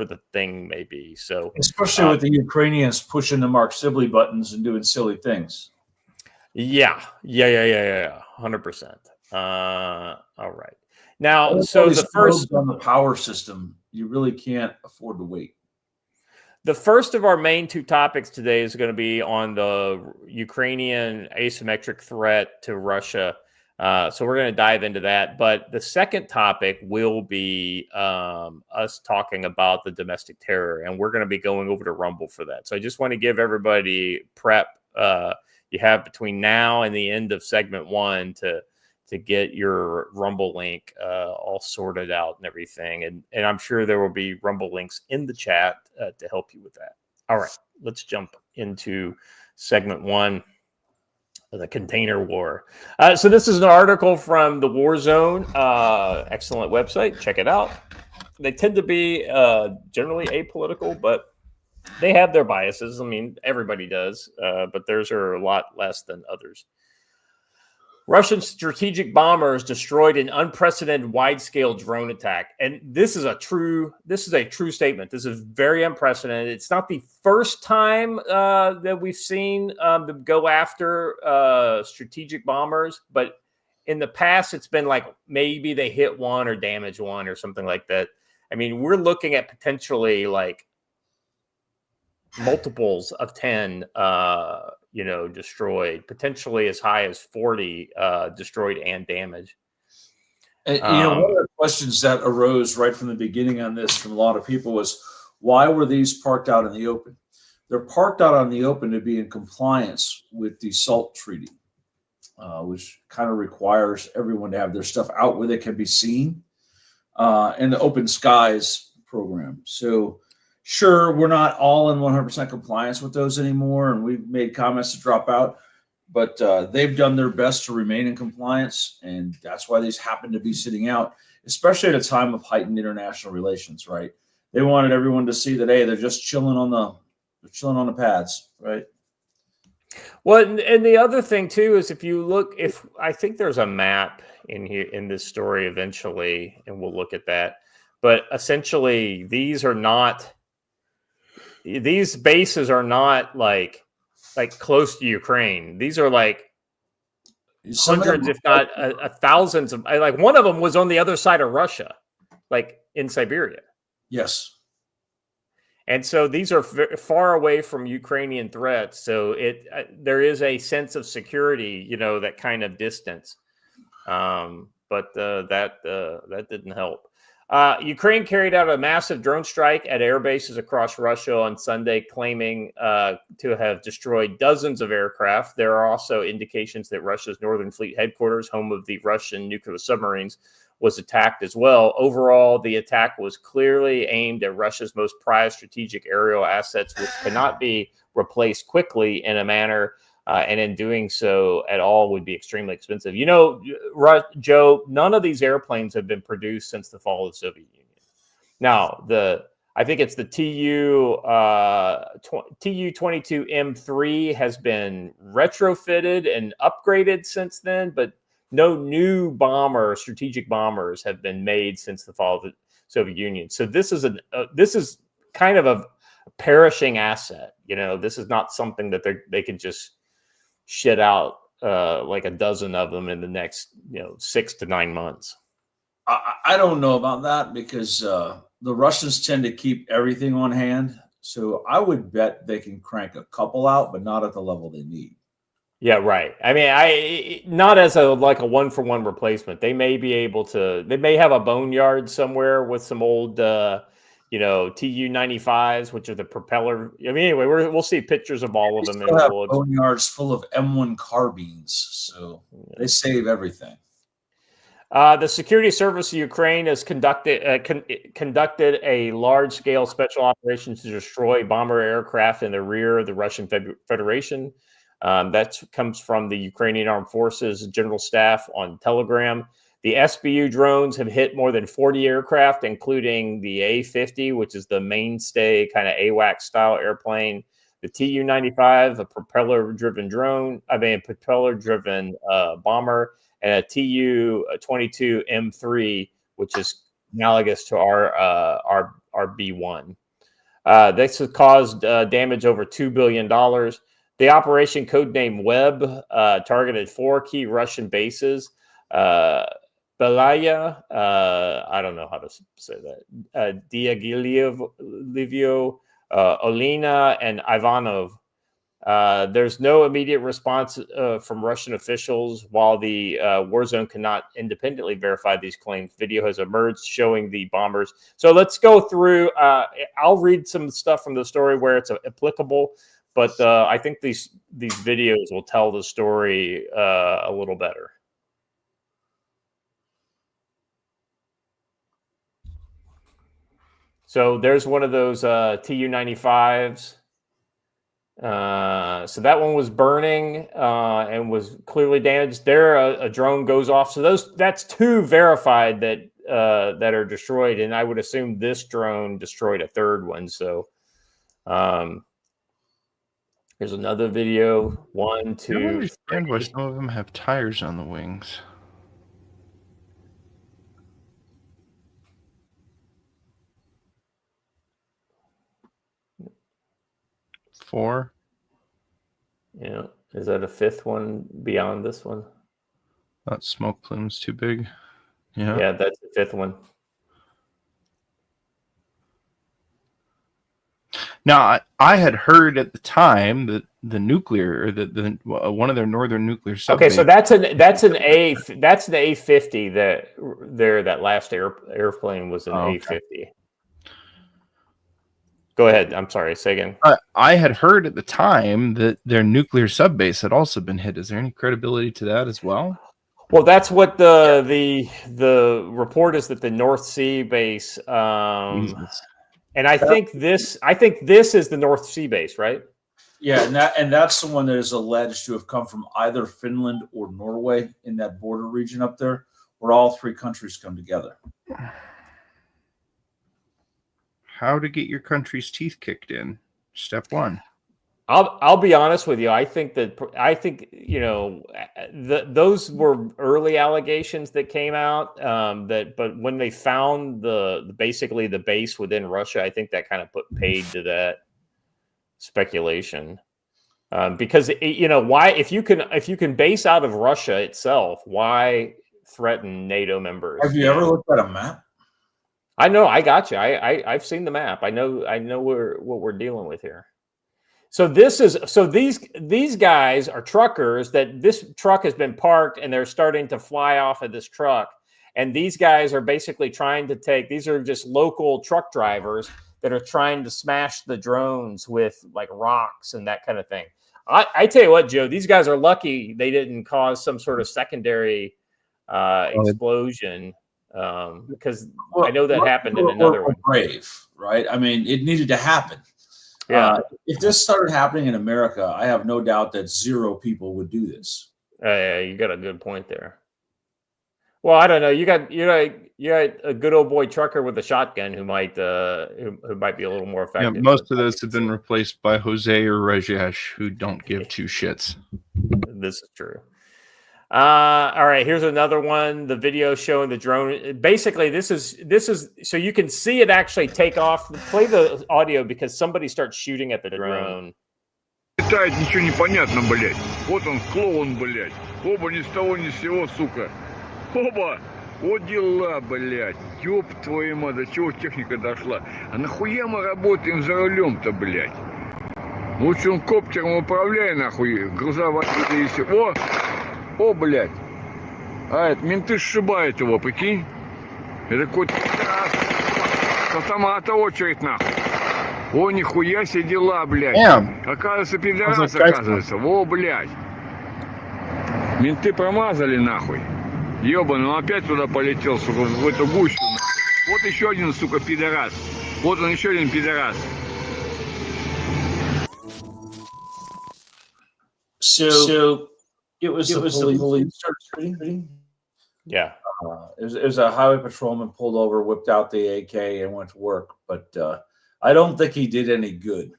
the thing may be. So especially with the Ukrainians pushing the Mark Sibley buttons and doing silly things. Yeah. 100%. All right. Now, so the first on the power system, you really can't afford to wait. The first of our main two topics today is going to be on the Ukrainian asymmetric threat to Russia. So we're going to dive into that. But the second topic will be us talking about the domestic terror. And we're going to be going over to Rumble for that. So I just want to give everybody prep. You have between now and the end of segment 1 to get your Rumble link all sorted out and everything. And I'm sure there will be Rumble links in the chat to help you with that. All right, let's jump into segment 1, the container war. So this is an article from the War Zone. Excellent website. Check it out. They tend to be generally apolitical, but they have their biases. I mean, everybody does, but theirs are a lot less than others. Russian strategic bombers destroyed an unprecedented wide-scale drone attack. And this is a true statement. This is very unprecedented. It's not the first time that we've seen them go after strategic bombers, but in the past, it's been like maybe they hit one or damage one or something like that. I mean, we're looking at potentially like multiples of 10 destroyed, potentially as high as 40 destroyed and damaged. And, one of the questions that arose right from the beginning on this from a lot of people was, why were these parked out in the open? They're parked out on the open to be in compliance with the SALT treaty, which kind of requires everyone to have their stuff out where they can be seen, and the Open Skies program. So sure, we're not all in 100% compliance with those anymore, and we've made comments to drop out, but they've done their best to remain in compliance, and that's why these happen to be sitting out, especially at a time of heightened international relations, right? They wanted everyone to see that, hey, they're just chilling on the pads, right? Well, and the other thing too is if I think there's a map in here in this story eventually, and we'll look at that, but essentially these bases are not like close to Ukraine. These are like hundreds, if not thousands of. Like one of them was on the other side of Russia, like in Siberia. Yes. And so these are far away from Ukrainian threats. So there is a sense of security, that kind of distance. But that didn't help. Ukraine carried out a massive drone strike at air bases across Russia on Sunday, claiming to have destroyed dozens of aircraft. There are also indications that Russia's Northern Fleet headquarters, home of the Russian nuclear submarines, was attacked as well. Overall, the attack was clearly aimed at Russia's most prized strategic aerial assets, which cannot be replaced quickly in a manner, and in doing so at all would be extremely expensive. Joe, none of these airplanes have been produced since the fall of the Soviet Union. Now, I think it's the Tu-22 M3 has been retrofitted and upgraded since then, but no new strategic bombers have been made since the fall of the Soviet Union. So this is kind of a perishing asset. This is not something that they can just shit out like a dozen of them in the next 6 to 9 months. I don't know about that because the Russians tend to keep everything on hand. So I would bet they can crank a couple out, but not at the level they need. Yeah, right. I mean, not as a 1-for-1 replacement. They may be able to. They may have a boneyard somewhere with some old, Tu-95s, which are the propeller. I mean, anyway, we'll see pictures of all of them. Still have boneyards full of M1 carbines, so they save everything. The security service of Ukraine has conducted a large-scale special operation to destroy bomber aircraft in the rear of the Russian Federation. That comes from the Ukrainian Armed Forces General Staff on Telegram. The SBU drones have hit more than 40 aircraft, including the A-50, which is the mainstay kind of AWACS-style airplane, the Tu-95, a propeller-driven bomber, and a Tu-22 M3, which is analogous to our B-1. This has caused damage over $2 billion. The operation, codenamed Web, targeted 4 key Russian bases: Belaya, I don't know how to say that, Diagilevio, Olina, and Ivanov. There's no immediate response from Russian officials, while the war zone cannot independently verify these claims. Video has emerged showing the bombers. So let's go through. I'll read some stuff from the story where it's applicable. But I think these videos will tell the story a little better. So there's one of those Tu-95s. So that one was burning and was clearly damaged. There, a drone goes off. So that's 2 verified that are destroyed, and I would assume this drone destroyed a 3rd one. So. Here's another video. 1, 2. I don't understand why some of them have tires on the wings. Four. Yeah. Is that a 5th one beyond this one? That smoke plume's too big. Yeah. Yeah, that's the 5th one. Now, I had heard at the time that the nuclear, or the one of their northern nuclear Okay, so that's an A-50 that last airplane was an A-50. Go ahead. I'm sorry. Say again. I had heard at the time that their nuclear subbase had also been hit. Is there any credibility to that as well? Well, that's what the report is, that the North Sea base. And I think this is the North Sea base, right? Yeah, and that's the one that is alleged to have come from either Finland or Norway in that border region up there, where all 3 countries come together. How to get your country's teeth kicked in? Step 1. I'll be honest with you. I think those were early allegations that came out. But when they found basically the base within Russia, I think that kind of put paid to that speculation. Because why, if you can base out of Russia itself, why threaten NATO members? Have you ever looked at a map? I know. I got you. I've seen the map. I know what we're dealing with here. So these guys are truckers. That this truck has been parked and they're starting to fly off of this truck. And these guys are basically trying to these are just local truck drivers that are trying to smash the drones with like rocks and that kind of thing. I tell you what, Joe, these guys are lucky they didn't cause some sort of secondary explosion. Because I know that happened in another one. Brave, right? I mean, it needed to happen. Yeah. If this started happening in America, I have no doubt that 0 people would do this. Yeah, you got a good point there. Well, I don't know. You got a good old boy trucker with a shotgun who might be a little more effective. Yeah, most of those have been replaced by Jose or Rajesh, who don't give 2 shits. This is true. All right, here's another one. The video showing the drone. Basically, this is so you can see it actually take off. Play the audio because somebody starts shooting at the drone. Летает, ничего не понятно, блядь. Вот он, клоун, блядь. Оба ни с того ни с сего, сука. Оба! Вот дела, блядь. Ёб твою мать, до чего техника дошла. А нахуя мы работаем за рулем-то, блядь? Лучше он коптером управляй, нахуй, грузовать и все. О, блядь. А, это менты сшибают его, прикинь. Это какой-то с автомата очередь, нахуй. О, нихуя себе дела, блядь. Оказывается, пидорас, оказывается. Во, блядь. Менты промазали, нахуй. Ёбаный, он опять туда полетел, сука, в эту гущу, нахуй. Вот еще один, сука, пидорас. Вот он, еще один пидорас. So it was the police. Yeah. It was a highway patrolman pulled over, whipped out the AK, and went to work. But I don't think he did any good.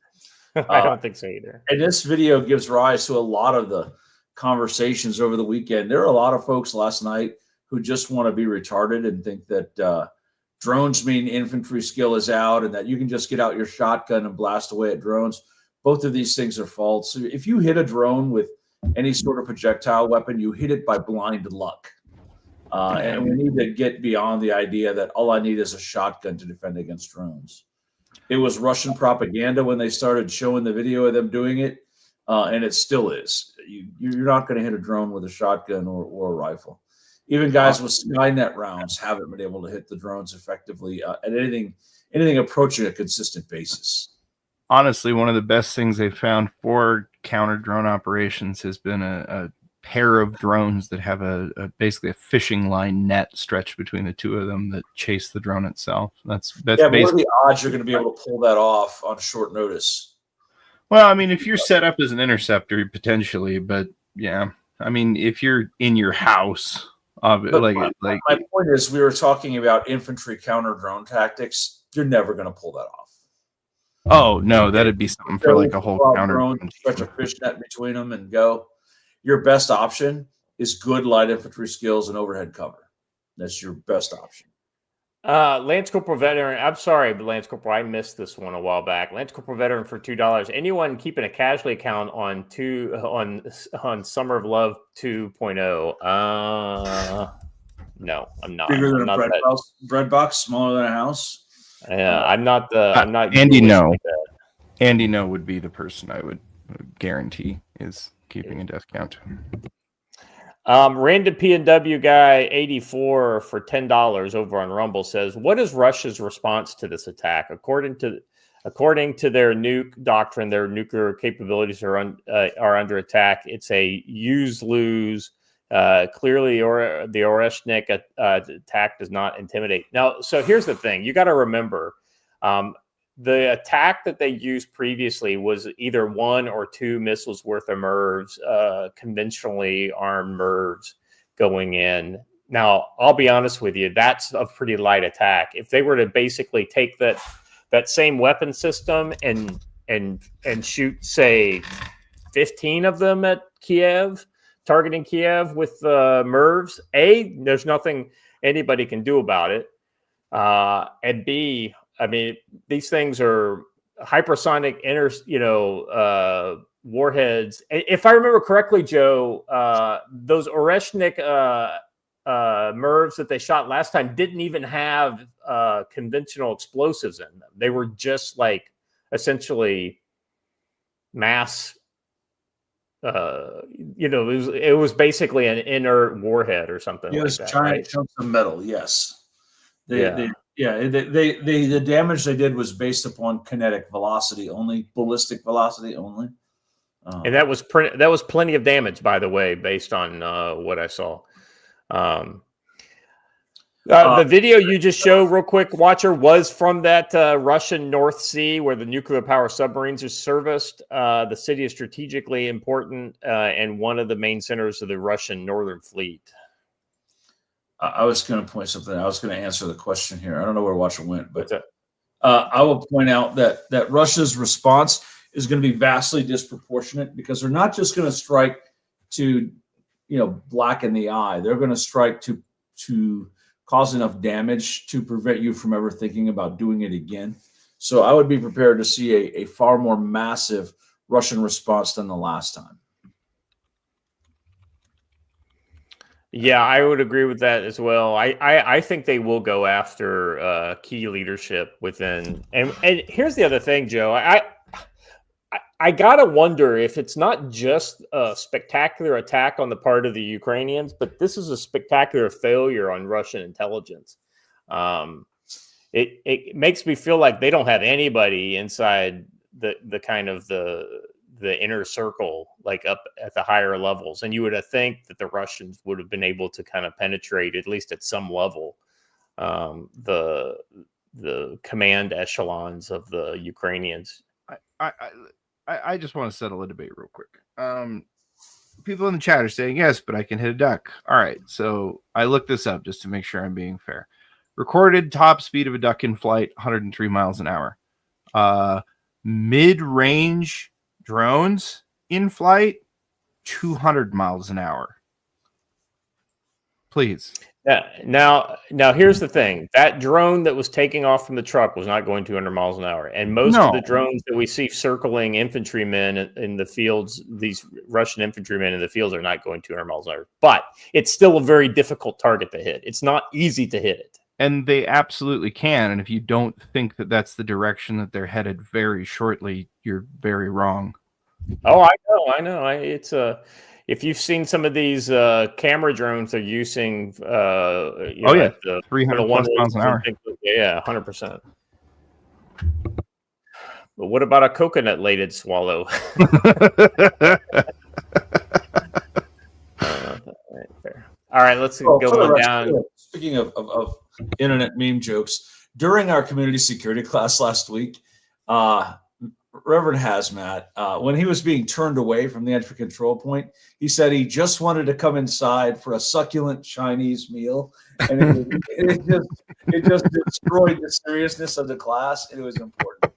I don't think so either. And this video gives rise to a lot of the conversations over the weekend. There are a lot of folks last night who just want to be retarded and think that drones mean infantry skill is out and that you can just get out your shotgun and blast away at drones. Both of these things are false. So if you hit a drone with any sort of projectile weapon, you hit it by blind luck. And we need to get beyond the idea that all I need is a shotgun to defend against drones. It was Russian propaganda when they started showing the video of them doing it, and it still is. You're not going to hit a drone with a shotgun or a rifle. Even guys with Skynet rounds haven't been able to hit the drones effectively at anything approaching a consistent basis. Honestly, one of the best things they've found for counter drone operations has been a pair of drones that have basically a fishing line net stretched between the two of them that chase the drone itself. That's yeah. What are the odds you're going to be able to pull that off on short notice? Well, I mean, if you're set up as an interceptor, potentially, but yeah, I mean, if you're in your house, my point is, we were talking about infantry counter drone tactics. You're never going to pull that off. Oh no, that'd be something for like a whole counter drone. Stretch a fish net between them and go. Your best option is good light infantry skills and overhead cover. That's your best option. Lance Corporal Veteran, I'm sorry, but Lance Corporal, I missed this one a while back. Lance Corporal Veteran for $2. Anyone keeping a casualty account on Summer of Love 2.0? No, I'm not. Bigger than a bread box, smaller than a house. Yeah, I'm not. Andy No. Andy No would be the person I would guarantee is keeping a death count. Random PNW guy 84 for $10 over on Rumble says, "What is Russia's response to this attack? According to their nuke doctrine, their nuclear capabilities are under attack. It's a use-lose. Clearly, the Oreshnik attack does not intimidate." Now, so here's the thing: you got to remember. The attack that they used previously was either 1 or 2 missiles worth of MIRVs, conventionally armed MIRVs going in. Now, I'll be honest with you, that's a pretty light attack. If they were to basically take that same weapon system and shoot, say, 15 of them at Kiev, targeting Kiev with MIRVs, A, there's nothing anybody can do about it. And B, I mean, these things are hypersonic warheads. If I remember correctly, Joe, those Oreshnik MIRVs that they shot last time didn't even have conventional explosives in them. They were just like essentially mass. It was basically an inert warhead or something. It was like that, giant right? chunks of metal. Yes. The damage they did was based upon kinetic velocity only, ballistic velocity only, and that was plenty of damage, by the way, based on what I saw. The video you just showed, real quick, Watcher, was from that Russian North Sea where the nuclear power submarines are serviced. The city is strategically important and one of the main centers of the Russian Northern Fleet. I was going to point something. I was going to answer the question here. I don't know where Watcher went, but I will point out that Russia's response is going to be vastly disproportionate because they're not just going to strike to, blacken the eye. They're going to strike to cause enough damage to prevent you from ever thinking about doing it again. So I would be prepared to see a far more massive Russian response than the last time. Yeah, I would agree with that as well. I think they will go after key leadership within. And here's the other thing, Joe. I gotta wonder if it's not just a spectacular attack on the part of the Ukrainians, but this is a spectacular failure on Russian intelligence. It makes me feel like they don't have anybody inside the kind of the inner circle, like up at the higher levels. And you would think that the Russians would have been able to kind of penetrate, at least at some level, the command echelons of the Ukrainians. I just want to settle a debate real quick. People in the chat are saying yes, but I can hit a duck. All right, so I looked this up just to make sure I'm being fair. Recorded top speed of a duck in flight, 103 miles an hour. Mid-range drones in flight, 200 miles an hour. Please. Yeah. Now here's the thing. That drone that was taking off from the truck was not going 200 miles an hour. And most of the drones that we see circling infantrymen in the fields, these Russian infantrymen in the fields, are not going 200 miles an hour. But it's still a very difficult target to hit. It's not easy to hit it. And they absolutely can. And if you don't think that that's the direction that they're headed very shortly, you're very wrong. Oh, I know. It's if you've seen some of these camera drones they're using, 300 plus miles an hour. Yeah, 100%. But what about a coconut-laden swallow? Fair. All right, let's go on down. Speaking of internet meme jokes, during our community security class last week, Reverend Hazmat, when he was being turned away from the entry control point, he said he just wanted to come inside for a succulent Chinese meal, and it just destroyed the seriousness of the class, and it was important.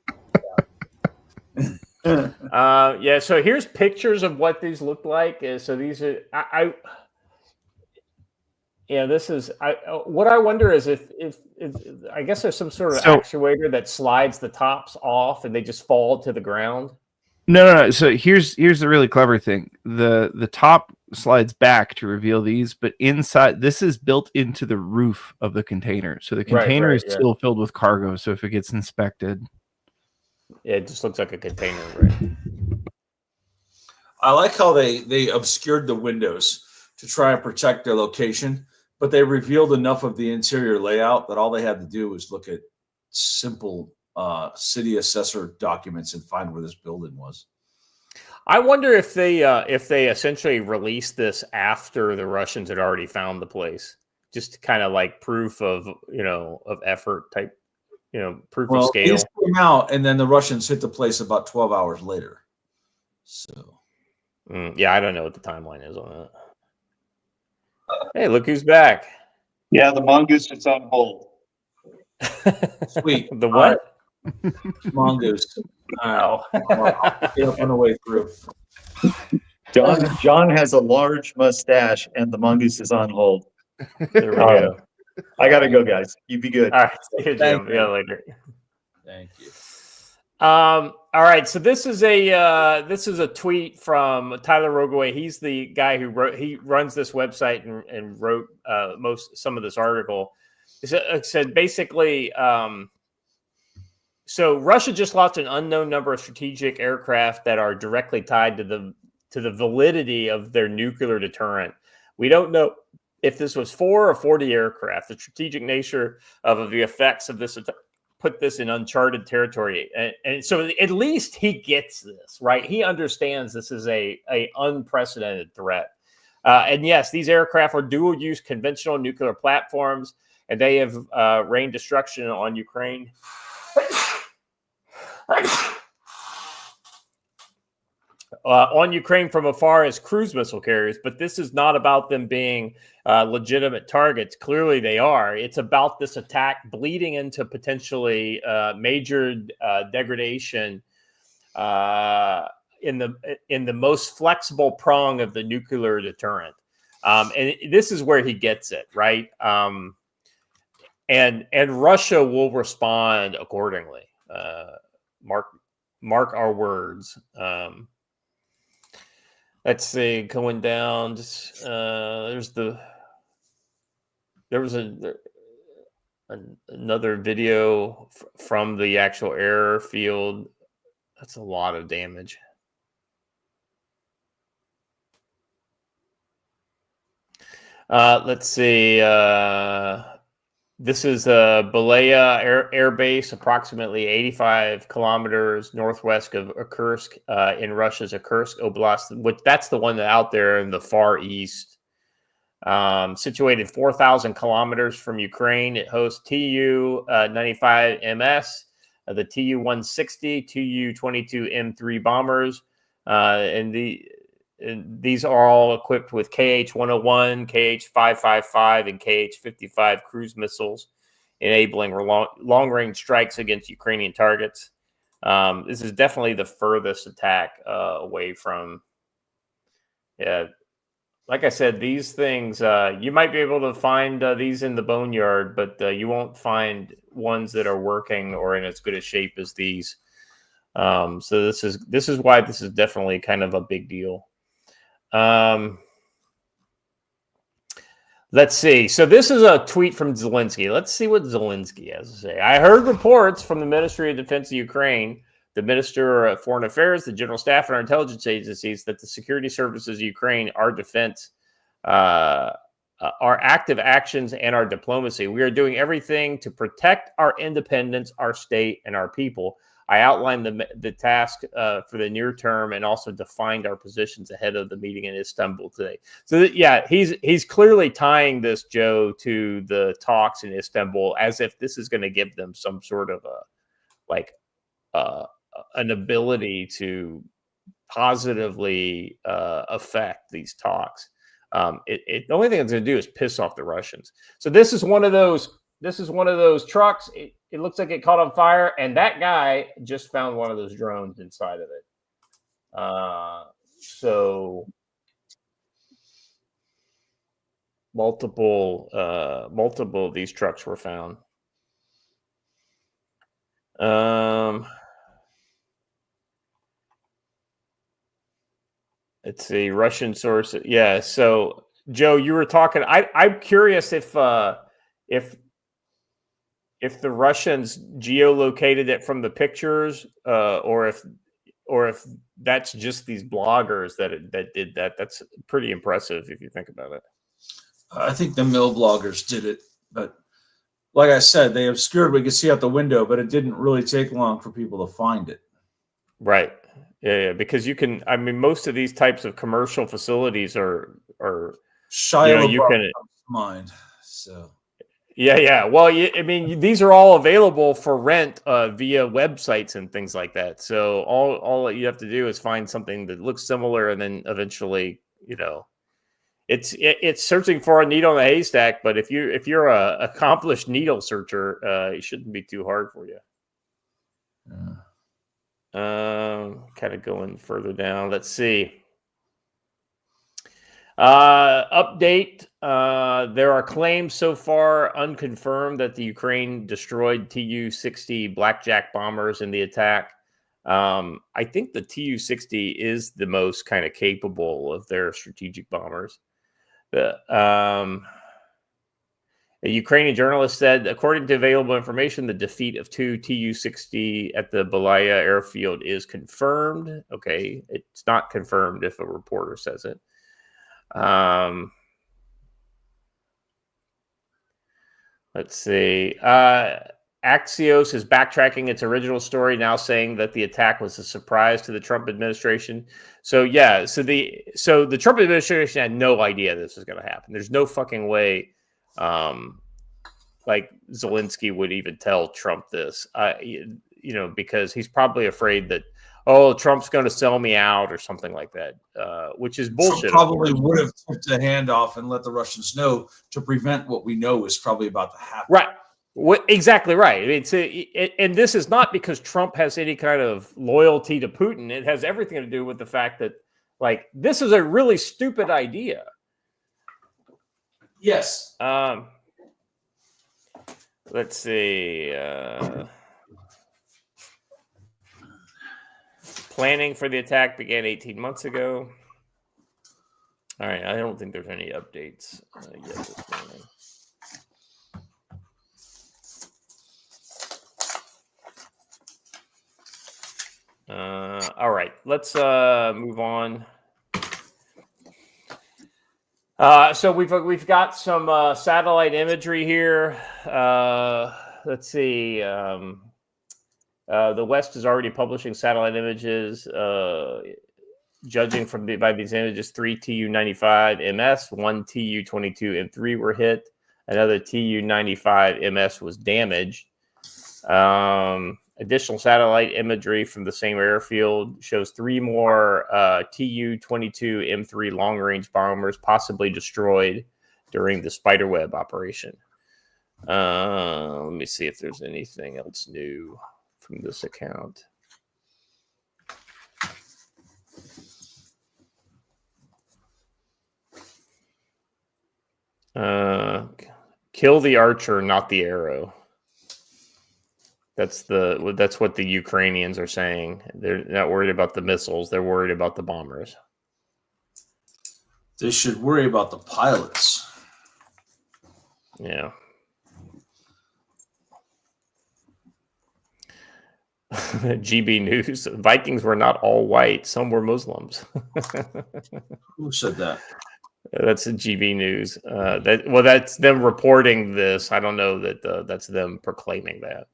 Yeah. So here's pictures of what these look like. So these are this is what I wonder is if I guess there's some sort of actuator that slides the tops off and they just fall to the ground. No. So here's the really clever thing. The top slides back to reveal these, but inside this is built into the roof of the container. So the container is still filled with cargo. So if it gets inspected, it just looks like a container, right? I like how they obscured the windows to try and protect their location, but they revealed enough of the interior layout that all they had to do was look at simple city assessor documents and find where this building was. I wonder if they essentially released this after the Russians had already found the place, just kind of like proof of effort type, proof of scale. These came out, and then the Russians hit the place about 12 hours later. So, yeah, I don't know what the timeline is on that. Hey, look who's back. Yeah, the mongoose is on hold. Sweet. The what? Mongoose. I'll get up on the way through. John has a large mustache, and the mongoose is on hold. There we go. I gotta go, guys. You be good. All right, see you, Jim. Yeah, later. Thank you. All right, so this is a tweet from Tyler Rogoway. He's the guy who runs this website and wrote some of this article. It said basically, so Russia just lost an unknown number of strategic aircraft that are directly tied to the validity of their nuclear deterrent. We don't know if this was 4 or 40 aircraft. The strategic nature of the effects of this put this in uncharted territory. And so at least he gets this, right? He understands this is a unprecedented threat. And yes, these aircraft are dual-use conventional nuclear platforms, and they have rained destruction on Ukraine. On Ukraine from afar as cruise missile carriers, but this is not about them being legitimate targets. Clearly they are. It's about this attack bleeding into potentially major degradation in the most flexible prong of the nuclear deterrent. And this is where he gets it, right? And Russia will respond accordingly. Mark our words. Let's see, going down. There's the there was another video from the actual airfield. That's a lot of damage. Let's see. This is Belaya Air Base, approximately 85 kilometers northwest of Kursk in Russia's Kursk Oblast, which that's the one out there in the far east. Situated 4,000 kilometers from Ukraine, it hosts Tu-95MS, the Tu-160, Tu-22M3 bombers, and these are all equipped with KH-101, KH-555, and KH-55 cruise missiles, enabling long-range strikes against Ukrainian targets. This is definitely the furthest attack away from. Yeah, like I said, these things you might be able to find these in the boneyard, but you won't find ones that are working or in as good a shape as these. So this is why this is definitely kind of a big deal. Let's see. So this is a tweet from Zelensky. Let's see what Zelensky has to say. I heard reports from the Ministry of Defense of Ukraine, the Minister of Foreign Affairs, the General Staff, and our intelligence agencies that the security services of Ukraine, our defense, our active actions, and our diplomacy. We are doing everything to protect our independence, our state, and our people. I outlined the task for the near term and also defined our positions ahead of the meeting in Istanbul today. So he's clearly tying this, Joe, to the talks in Istanbul as if this is going to give them some sort of an ability to positively affect these talks. The only thing it's going to do is piss off the Russians. So this is one of those trucks. It looks like it caught on fire, and that guy just found one of those drones inside of it. So multiple of these trucks were found. Let's see, Russian source. Yeah. So Joe, you were talking. I'm curious if the Russians geolocated it from the pictures, or if that's just these bloggers that did that. That's pretty impressive if you think about it. I think the mill bloggers did it, but like I said, they obscured what you could see out the window, but it didn't really take long for people to find it. Right. Yeah. Because you can. I mean, most of these types of commercial facilities are Shia LaBeouf comes to mind. So. Yeah. Well, I mean, these are all available for rent via websites and things like that. So all that you have to do is find something that looks similar, and then eventually, it's searching for a needle in a haystack. But if you're a accomplished needle searcher, it shouldn't be too hard for you. Kind of going further down. Let's see. Update. There are claims so far unconfirmed that the Ukraine destroyed Tu-60 Blackjack bombers in the attack. I think the Tu-60 is the most kind of capable of their strategic bombers. A Ukrainian journalist said, according to available information, the defeat of two Tu-60 at the Belaya airfield is confirmed. Okay, it's not confirmed if a reporter says it. Let's see. Axios is backtracking its original story, now saying that the attack was a surprise to the Trump administration. So the Trump administration had no idea this was going to happen. There's no fucking way, like Zelensky would even tell Trump this, because he's probably afraid that, Trump's going to sell me out or something like that, which is bullshit. Trump probably would have took the handoff and let the Russians know to prevent what we know is probably about to happen. Right. Exactly right. I mean, and this is not because Trump has any kind of loyalty to Putin. It has everything to do with the fact that, this is a really stupid idea. Yes. Let's see. Planning for the attack began 18 months ago. All right. I don't think there's any updates yet this morning. All right, let's move on. So we've got some satellite imagery here. Let's see. The West is already publishing satellite images. Judging by these images, 3 Tu-95 MS, 1 Tu-22 M3 were hit. Another Tu-95 MS was damaged. Additional satellite imagery from the same airfield shows 3 more Tu-22 M3 long-range bombers possibly destroyed during the Spiderweb operation. Let me see if there's anything else new from this account. Kill the archer, not the arrow. That's what the Ukrainians are saying. They're not worried about the missiles. They're worried about the bombers. They should worry about the pilots. Yeah. GB News. Vikings were not all white. Some were Muslims. Who said that? That's a GB News. That's them reporting this. I don't know that that's them proclaiming that.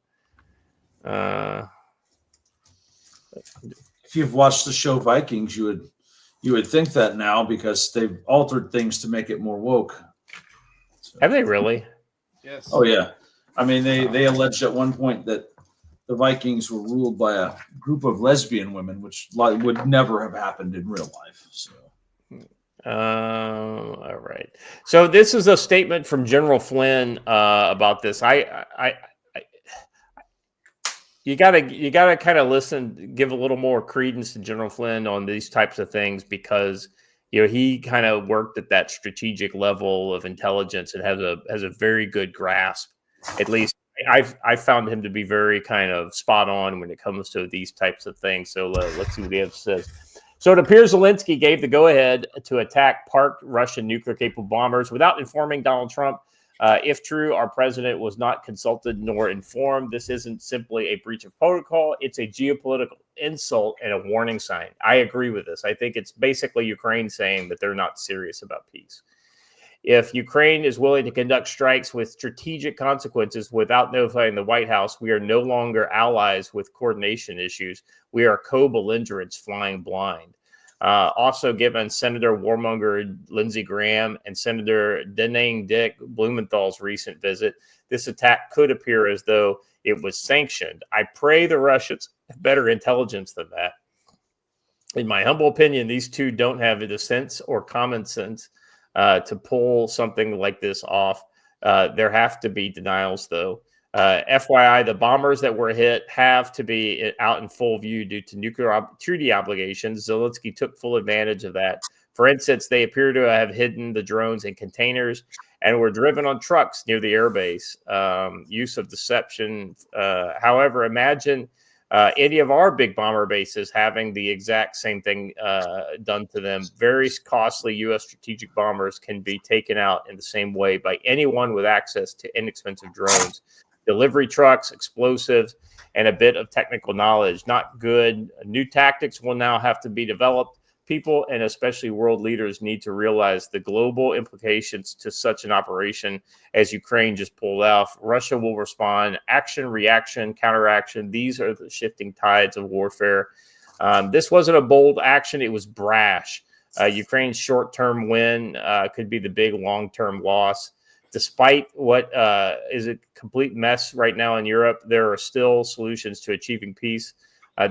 If you've watched the show Vikings, you would think that now because they've altered things to make it more woke. So, have they really? Yes. Oh yeah. I mean, they alleged at one point that the Vikings were ruled by a group of lesbian women, which would never have happened in real life. So. All right. So this is a statement from General Flynn about this. You gotta kind of listen, give a little more credence to General Flynn on these types of things because he kind of worked at that strategic level of intelligence and has a very good grasp. At least I found him to be very kind of spot on when it comes to these types of things. So let's see what he says. So it appears Zelensky gave the go-ahead to attack parked Russian nuclear-capable bombers without informing Donald Trump. If true, our president was not consulted nor informed. This isn't simply a breach of protocol. It's a geopolitical insult and a warning sign. I agree with this. I think it's basically Ukraine saying that they're not serious about peace. If Ukraine is willing to conduct strikes with strategic consequences without notifying the White House, we are no longer allies with coordination issues. We are co-belligerents flying blind. Also, given Senator Warmonger Lindsey Graham and Senator Denning Dick Blumenthal's recent visit, this attack could appear as though it was sanctioned. I pray the Russians have better intelligence than that. In my humble opinion, these two don't have the sense or common sense to pull something like this off. There have to be denials, though. FYI, the bombers that were hit have to be out in full view due to nuclear treaty obligations. Zelensky took full advantage of that. For instance, they appear to have hidden the drones in containers and were driven on trucks near the airbase. Use of deception. However, imagine any of our big bomber bases having the exact same thing done to them. Very costly U.S. strategic bombers can be taken out in the same way by anyone with access to inexpensive drones. Delivery trucks, explosives, and a bit of technical knowledge. Not good. New tactics will now have to be developed. People, and especially world leaders, need to realize the global implications to such an operation as Ukraine just pulled off. Russia will respond. Action, reaction, counteraction. These are the shifting tides of warfare. This wasn't a bold action. It was brash. Ukraine's short-term win could be the big long-term loss. Despite what is a complete mess right now in Europe, there are still solutions to achieving peace.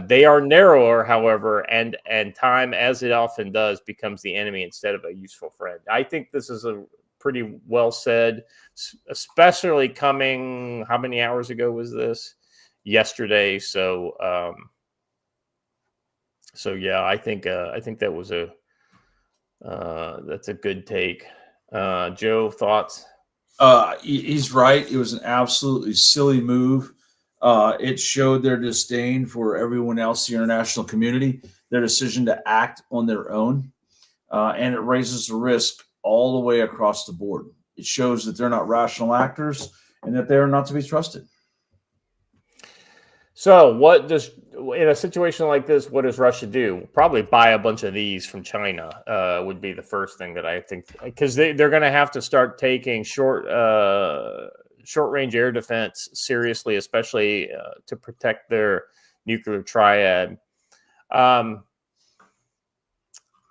They are narrower, however, and time, as it often does, becomes the enemy instead of a useful friend. I think this is a pretty well said, especially coming, how many hours ago was this? Yesterday. So yeah, I think that was that's a good take. Joe, thoughts? He's right. It was an absolutely silly move. It showed their disdain for everyone else, the international community, their decision to act on their own. And it raises the risk all the way across the board. It shows that they're not rational actors and that they are not to be trusted. So what does in a situation like this, what does Russia do? Probably buy a bunch of these from China would be the first thing that I think, because they're going to have to start taking short range air defense seriously, especially to protect their nuclear triad.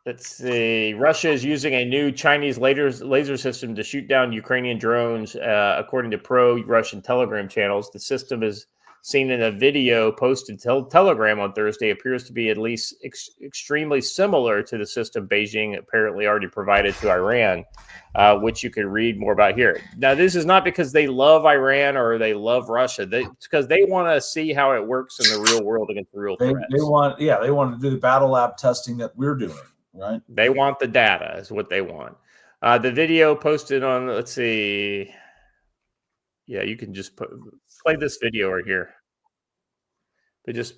Let's see. Russia is using a new Chinese laser system to shoot down Ukrainian drones, according to pro-Russian Telegram channels. The system is seen in a video posted to Telegram on Thursday. Appears to be at least extremely similar to the system Beijing apparently already provided to Iran, which you can read more about here. Now, this is not because they love Iran or they love Russia. It's because they want to see how it works in the real world against the real threats. They want to do the battle lab testing that we're doing. Right. They want the data is what they want. The video posted on, let's see. Yeah, you can just play this video right here. But just,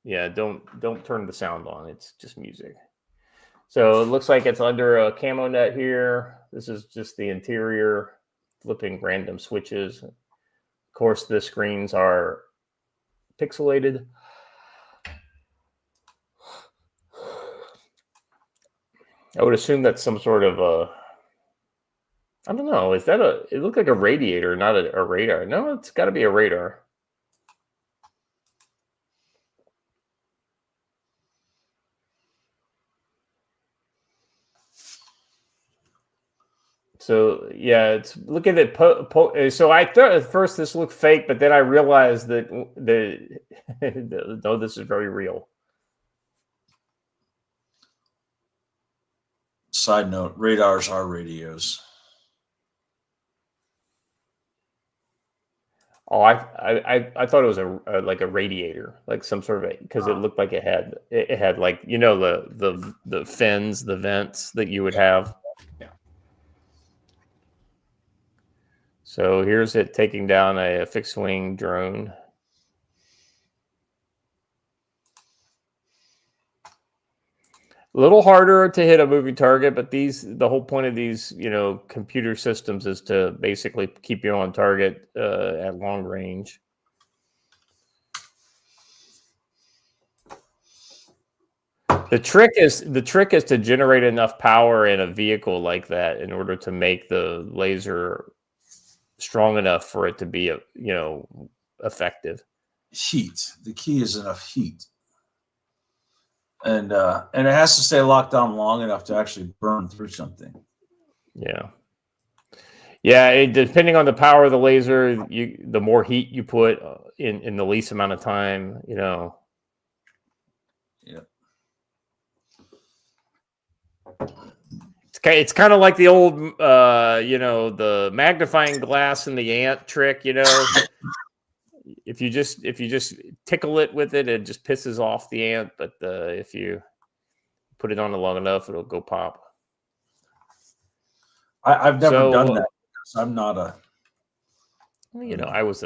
yeah, don't turn the sound on. It's just music. So it looks like it's under a camo net here. This is just the interior, flipping random switches. Of course, the screens are pixelated. I would assume that's some sort of I don't know. Is that it looked like a radiator, not a radar. No, it's got to be a radar. So yeah, it's look at it. So I thought at first this looked fake, but then I realized that no, this is very real. Side note: radars are radios. Oh, I thought it was like a radiator, like some sort of, because it looked like it had like, you know, the fins, the vents that you would have. Yeah. So here's it taking down a fixed wing drone. A little harder to hit a moving target, but the whole point of these, you know, computer systems is to basically keep you on target at long range. The trick is to generate enough power in a vehicle like that in order to make the laser strong enough for it to be, you know, effective. Heat. The key is enough heat. And it has to stay locked down long enough to actually burn through something. Yeah. Yeah, depending on the power of the laser, the more heat you put in the least amount of time, you know. Yeah. It's kind of like the old, you know, the magnifying glass and the ant trick, you know. If you just tickle it with it, it just pisses off the ant. But if you put it on it long enough, it'll go pop. I've never done that. I'm not a. You know, I was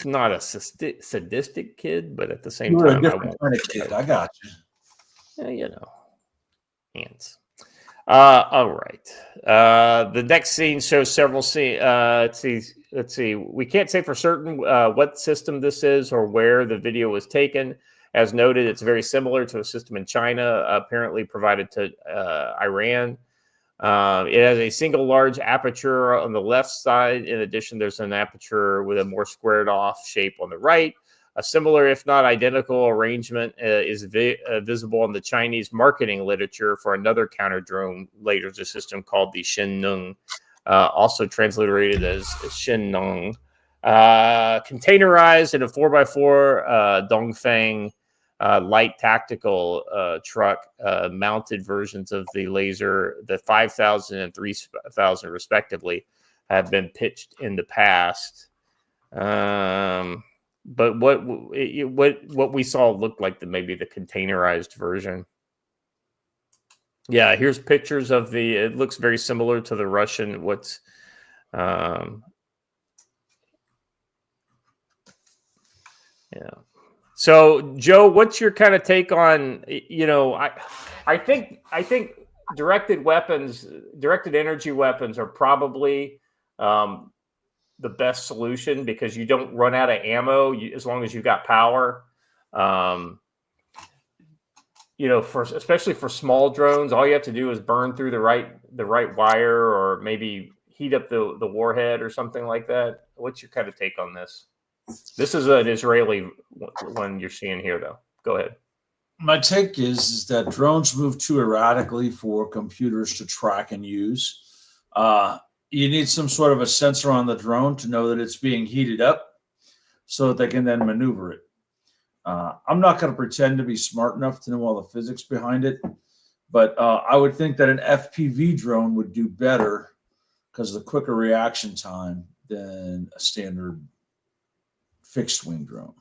not a sadistic kid, but at the same You were time, a different kind of kid. I got you. Yeah, you know, ants. All right. The next scene shows several scenes. Let's see. We can't say for certain what system this is or where the video was taken. As noted, it's very similar to a system in China, apparently provided to Iran. It has a single large aperture on the left side. In addition, there's an aperture with a more squared off shape on the right. A similar, if not identical, arrangement is visible in the Chinese marketing literature for another counter-drone laser system called the Sheneng, also transliterated as Sheneng. Containerized in a 4x4 Dongfeng light tactical truck, mounted versions of the laser, the 5,000 and 3,000 respectively, have been pitched in the past. But what we saw looked like maybe the containerized version. Yeah, here's pictures of it looks very similar to the Russian. Yeah. So, Joe, what's your kind of take on, you know, I think directed energy weapons are probably the best solution because you don't run out of ammo as long as you've got power. Especially for small drones, all you have to do is burn through the right wire, or maybe heat up the warhead or something like that. What's your kind of take on this? This is an Israeli one you're seeing here, though. Go ahead. My take is that drones move too erratically for computers to track and use. You need some sort of a sensor on the drone to know that it's being heated up so that they can then maneuver it. I'm not going to pretend to be smart enough to know all the physics behind it, but I would think that an FPV drone would do better because of the quicker reaction time than a standard fixed wing drone.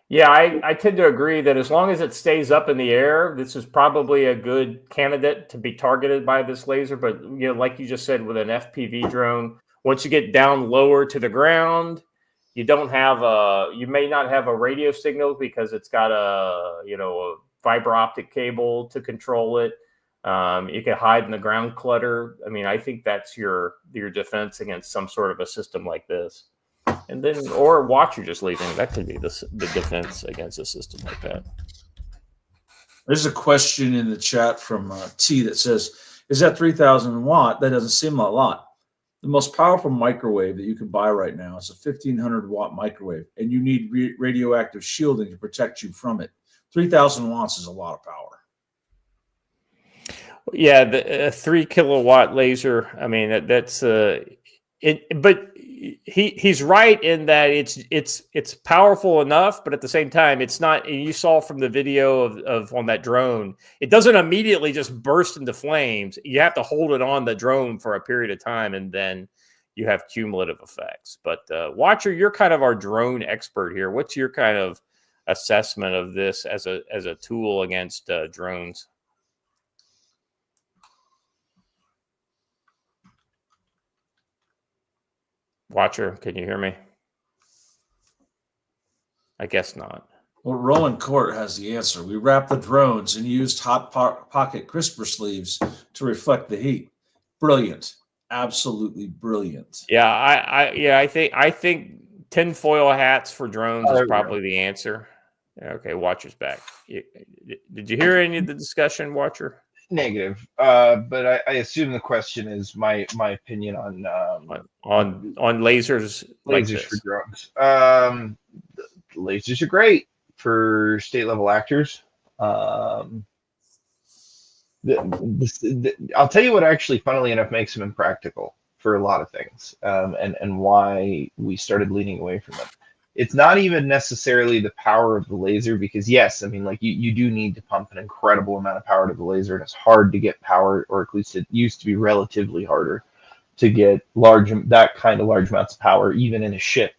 Yeah, I tend to agree that as long as it stays up in the air, this is probably a good candidate to be targeted by this laser. But, like you just said, with an FPV drone, once you get down lower to the ground, you may not have a radio signal because it's got a fiber optic cable to control it. You can hide in the ground clutter. I mean, I think that's your defense against some sort of a system like this. And then, or a watcher just leaving, that could be the defense against a system like that. There's a question in the chat from T that says, is that 3,000 watt? That doesn't seem a lot. The most powerful microwave that you can buy right now is a 1,500 watt microwave, and you need radioactive shielding to protect you from it. 3,000 watts is a lot of power. Yeah, the 3 kilowatt laser. I mean, that's it. But he's right in that it's powerful enough, but at the same time, it's not. And you saw from the video of on that drone, it doesn't immediately just burst into flames. You have to hold it on the drone for a period of time, and then you have cumulative effects. But Watcher, you're kind of our drone expert here. What's your kind of assessment of this as a tool against drones? Watcher, can you hear me? I guess not. Well, Rowan Court has the answer. We wrapped the drones and used hot pocket crisper sleeves to reflect the heat. Brilliant, absolutely brilliant. Yeah, I think tinfoil hats for drones is probably the answer. Okay, Watcher's back. Did you hear any of the discussion, Watcher? Negative, but I assume the question is my opinion on lasers. Lasers for drones. Lasers are great for state level actors. I'll tell you what actually, funnily enough, makes them impractical for a lot of things, and why we started leaning away from them. It's not even necessarily the power of the laser, because yes, I mean, like you do need to pump an incredible amount of power to the laser, and it's hard to get power, or at least it used to be relatively harder to get that kind of large amounts of power, even in a ship,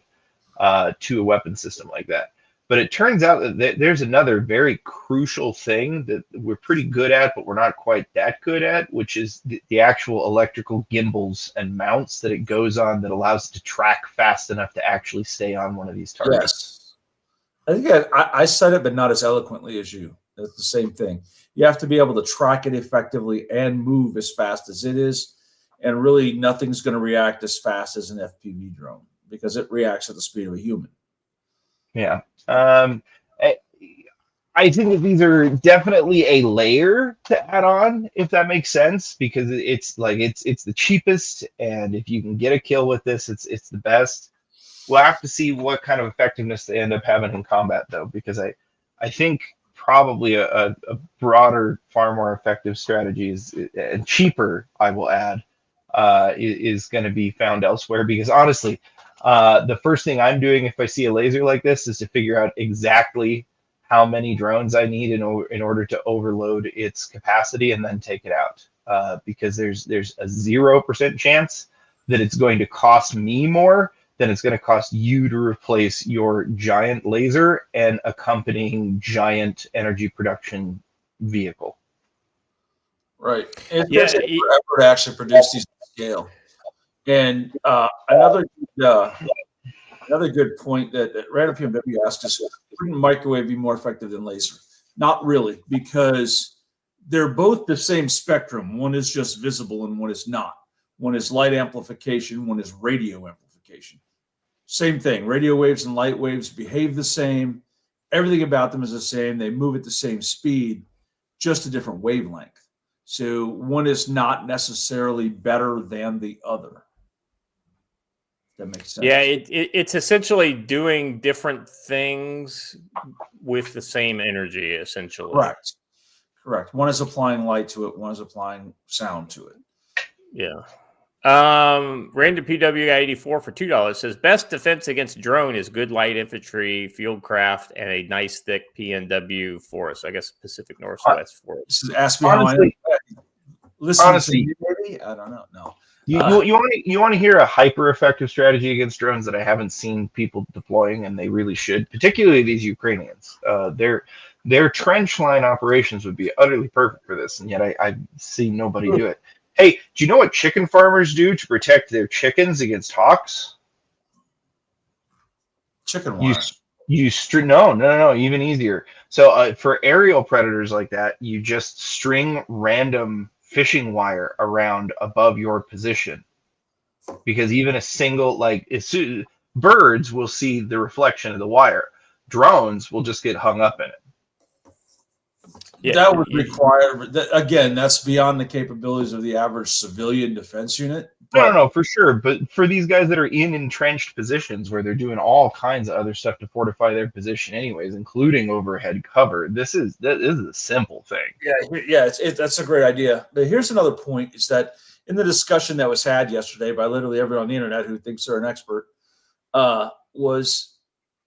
to a weapon system like that. But it turns out that there's another very crucial thing that we're pretty good at, but we're not quite that good at, which is the actual electrical gimbals and mounts that it goes on that allows it to track fast enough to actually stay on one of these targets. Yes. I think I said it, but not as eloquently as you. It's the same thing. You have to be able to track it effectively and move as fast as it is. And really, nothing's going to react as fast as an FPV drone because it reacts at the speed of a human. Yeah. I think that these are definitely a layer to add on, if that makes sense, because it's the cheapest, and if you can get a kill with this, it's the best. We'll have to see what kind of effectiveness they end up having in combat, though, because I think probably a broader, far more effective strategy is, and cheaper, I will add, is going to be found elsewhere, because honestly, the first thing I'm doing if I see a laser like this is to figure out exactly how many drones I need in order to overload its capacity and then take it out. Because there's a 0% chance that it's going to cost me more than it's going to cost you to replace your giant laser and accompanying giant energy production vehicle. Right. It takes forever to actually produce these at scale. And another good point that Random PMW asked is, wouldn't microwave be more effective than laser? Not really, because they're both the same spectrum. One is just visible and one is not. One is light amplification, one is radio amplification. communication. Same thing. Radio waves and light waves behave the same. Everything about them is the same. They move at the same speed, just a different wavelength. So one is not necessarily better than the other. That makes sense. Yeah, it's essentially doing different things with the same energy, essentially. Correct. One is applying light to it. One is applying sound to it. Yeah. Random PW84 for $2 says best defense against drone is good light infantry, field craft, and a nice thick PNW forest. I guess Pacific Northwest forest. This is ask me honestly, how I know. Listen honestly, to me, maybe? I don't know. No. You want to hear a hyper effective strategy against drones that I haven't seen people deploying, and they really should, particularly these Ukrainians. Their trench line operations would be utterly perfect for this, and yet I see nobody do it. Hey, do you know what chicken farmers do to protect their chickens against hawks? Chicken wire. No, even easier. So for aerial predators like that, you just string random fishing wire around above your position, because even a single birds will see the reflection of the wire. Drones will just get hung up in it. Yeah, that would require again. That's beyond the capabilities of the average civilian defense unit. No, for sure. But for these guys that are in entrenched positions where they're doing all kinds of other stuff to fortify their position, anyways, including overhead cover, this is a simple thing. Yeah, that's a great idea. But here's another point: is that in the discussion that was had yesterday by literally everyone on the internet who thinks they're an expert, was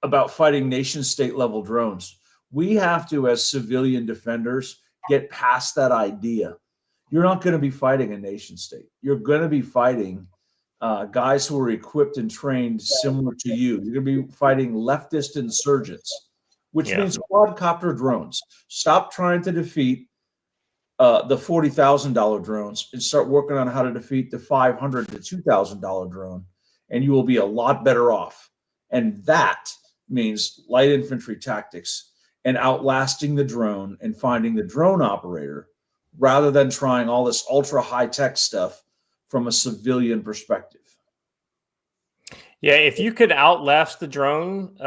about fighting nation-state level drones. We have to, as civilian defenders, get past that idea. You're not going to be fighting a nation state. You're going to be fighting guys who are equipped and trained similar to you. You're going to be fighting leftist insurgents, which means quadcopter drones. Stop trying to defeat the $40,000 drones and start working on how to defeat the $500 to $2,000 drone, and you will be a lot better off. And that means light infantry tactics and outlasting the drone and finding the drone operator, rather than trying all this ultra high-tech stuff from a civilian perspective. Yeah, if you could outlast the drone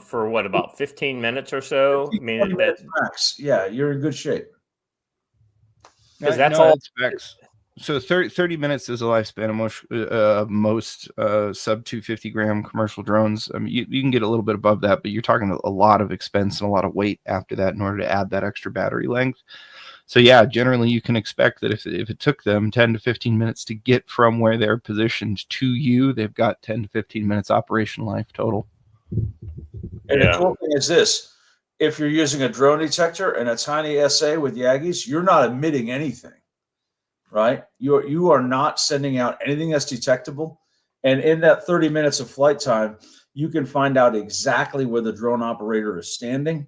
for about 15 minutes or so, I mean, max. Yeah, you're in good shape. Because that's all. Specs. So 30 minutes is a lifespan of most sub 250 gram commercial drones. I mean, you can get a little bit above that, but you're talking a lot of expense and a lot of weight after that in order to add that extra battery length. So yeah, generally you can expect that if it took them 10 to 15 minutes to get from where they're positioned to you, they've got 10 to 15 minutes operation life total. And the cool thing is this: if you're using a drone detector and a tiny SA with Yagis, you're not emitting anything. Right? You are not sending out anything that's detectable. And in that 30 minutes of flight time, you can find out exactly where the drone operator is standing.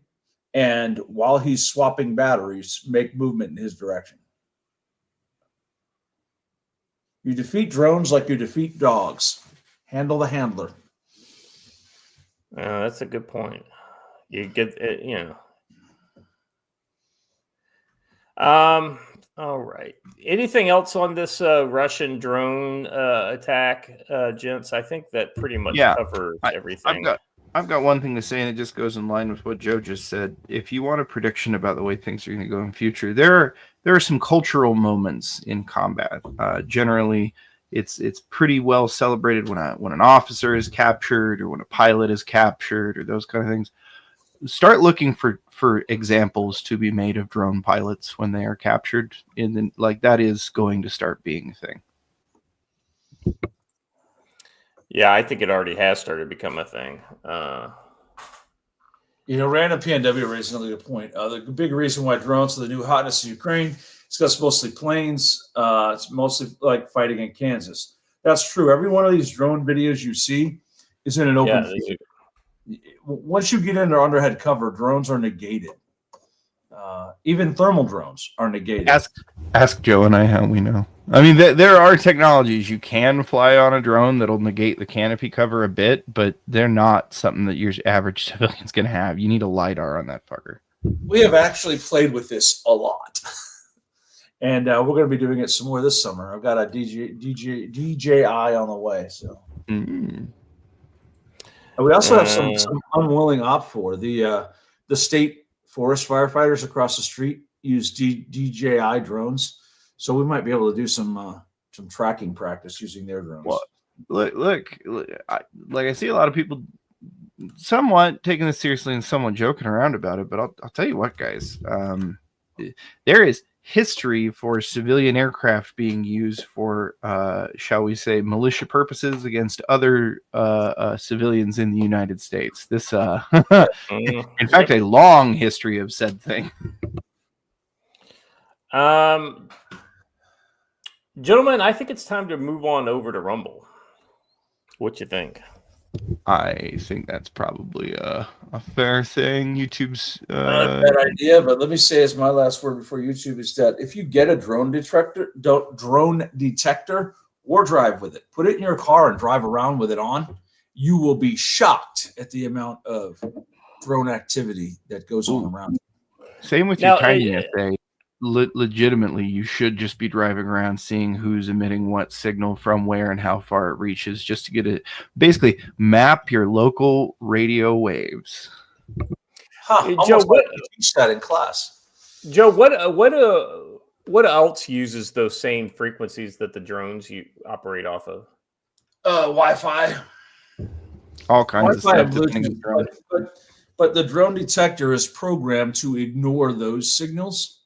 And while he's swapping batteries, make movement in his direction. You defeat drones like you defeat dogs. Handle the handler. That's a good point. You get it, All right. Anything else on this Russian drone attack, gents? I think that pretty much covers everything. I've got one thing to say, and it just goes in line with what Joe just said. If you want a prediction about the way things are going to go in the future, there are some cultural moments in combat. Generally, it's pretty well celebrated when an officer is captured or when a pilot is captured or those kind of things. Start looking for examples to be made of drone pilots when they are captured, and then that is going to start being a thing. Yeah, I think it already has started to become a thing. Random PNW raised another good point. The big reason why drones are the new hotness in Ukraine is because it's mostly planes. It's mostly like fighting in Kansas. That's true. Every one of these drone videos you see is in an open field. Once you get into underhead cover, drones are negated. Even thermal drones are negated. Ask Joe and I how we know. I mean, there are technologies you can fly on a drone that'll negate the canopy cover a bit, but they're not something that your average civilian's going to have. You need a LiDAR on that fucker. We have actually played with this a lot. And we're going to be doing it some more this summer. I've got a DJI on the way. So Mm. And we also have some unwilling opt for the state forest firefighters across the street use DJI drones, so we might be able to do some tracking practice using their drones. Well, look, I see a lot of people somewhat taking this seriously and somewhat joking around about it, but I'll tell you what, guys, there is history for civilian aircraft being used for, shall we say, militia purposes against other civilians in the United States. This, in fact, a long history of said thing. Gentlemen, I think it's time to move on over to Rumble. What you think? I think that's probably a fair thing. YouTube's not a bad idea, but let me say as my last word before YouTube is that if you get a drone detector or drive with it, put it in your car and drive around with it on, you will be shocked at the amount of drone activity that goes on around. Same with your tiny essay. Legitimately, you should just be driving around seeing who's emitting what signal from where and how far it reaches, just to get it, basically map your local radio waves. Joe, what teach that in class? Joe, what else uses those same frequencies that the drones you operate off of? Wi-Fi. All kinds Wi-Fi of stuff. But the drone detector is programmed to ignore those signals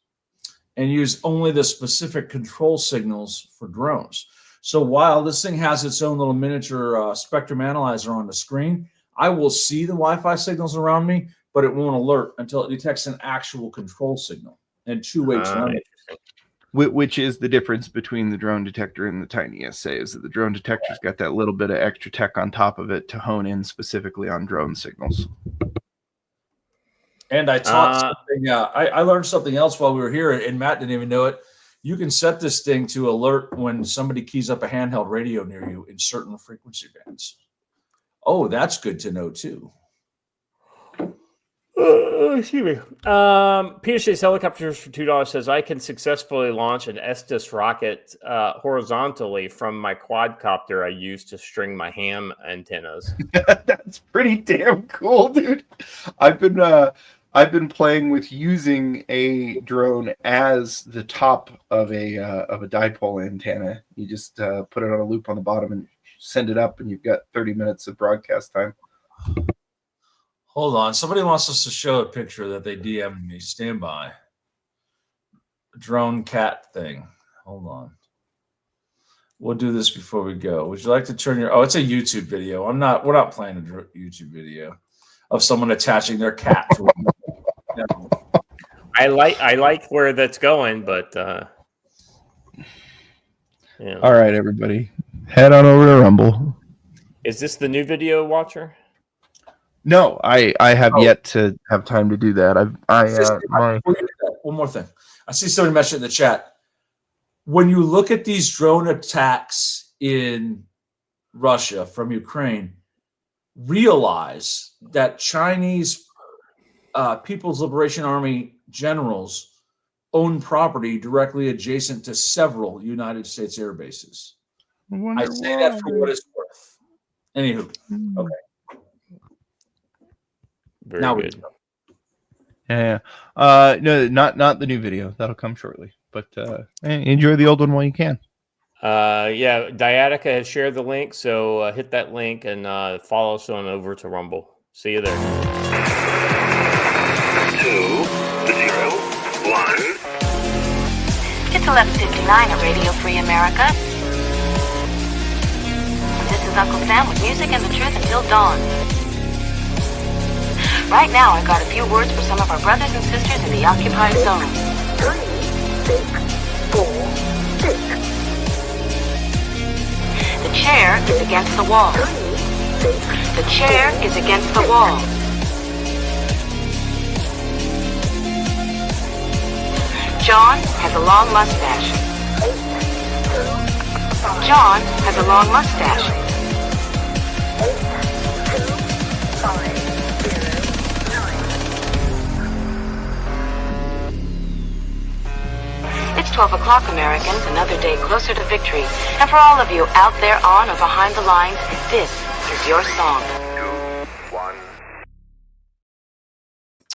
and use only the specific control signals for drones. So while this thing has its own little miniature spectrum analyzer on the screen, I will see the Wi-Fi signals around me, but it won't alert until it detects an actual control signal and two-way telemetry. Which is the difference between the drone detector and the tiny SA, is that the drone detector's got that little bit of extra tech on top of it to hone in specifically on drone signals. And I taught something. I learned something else while we were here, and Matt didn't even know it. You can set this thing to alert when somebody keys up a handheld radio near you in certain frequency bands. Oh, that's good to know too. Excuse me. Peter Chase Helicopters for $2 says I can successfully launch an Estes rocket horizontally from my quadcopter I use to string my ham antennas. That's pretty damn cool, dude. I've been playing with using a drone as the top of a dipole antenna. You just put it on a loop on the bottom and send it up, and you've got 30 minutes of broadcast time. Hold on. Somebody wants us to show a picture that they DM'd me. Stand by. Drone cat thing. Hold on. We'll do this before we go. Would you like to turn your... Oh, it's a YouTube video. We're not playing a YouTube video of someone attaching their cat to a... I like where that's going, but yeah. All right, everybody. Head on over to Rumble. Is this the new video, Watcher? No, I have yet to have time to do that. One more thing. I see somebody mentioned in the chat. When you look at these drone attacks in Russia from Ukraine, realize that Chinese People's Liberation Army generals own property directly adjacent to several United States air bases. I say that for what it's worth. Anywho, okay. Very now good. Yeah. No, not the new video. That'll come shortly. But enjoy the old one while you can. Yeah, Diatica has shared the link, so hit that link and follow us on over to Rumble. See you there. 2, 0, 1. It's 11:59 at Radio Free America. This is Uncle Sam with music and the truth until dawn. Right now, I've got a few words for some of our brothers and sisters in the occupied zone. 3, 6, 4, 6. The chair is against the wall. 3, 6. The chair is against the wall. John has a long mustache. 8, 2, 5. John has a long mustache. 8, 2, 5. It's 12 o'clock, Americans, another day closer to victory. And for all of you out there on or behind the lines, this is your song.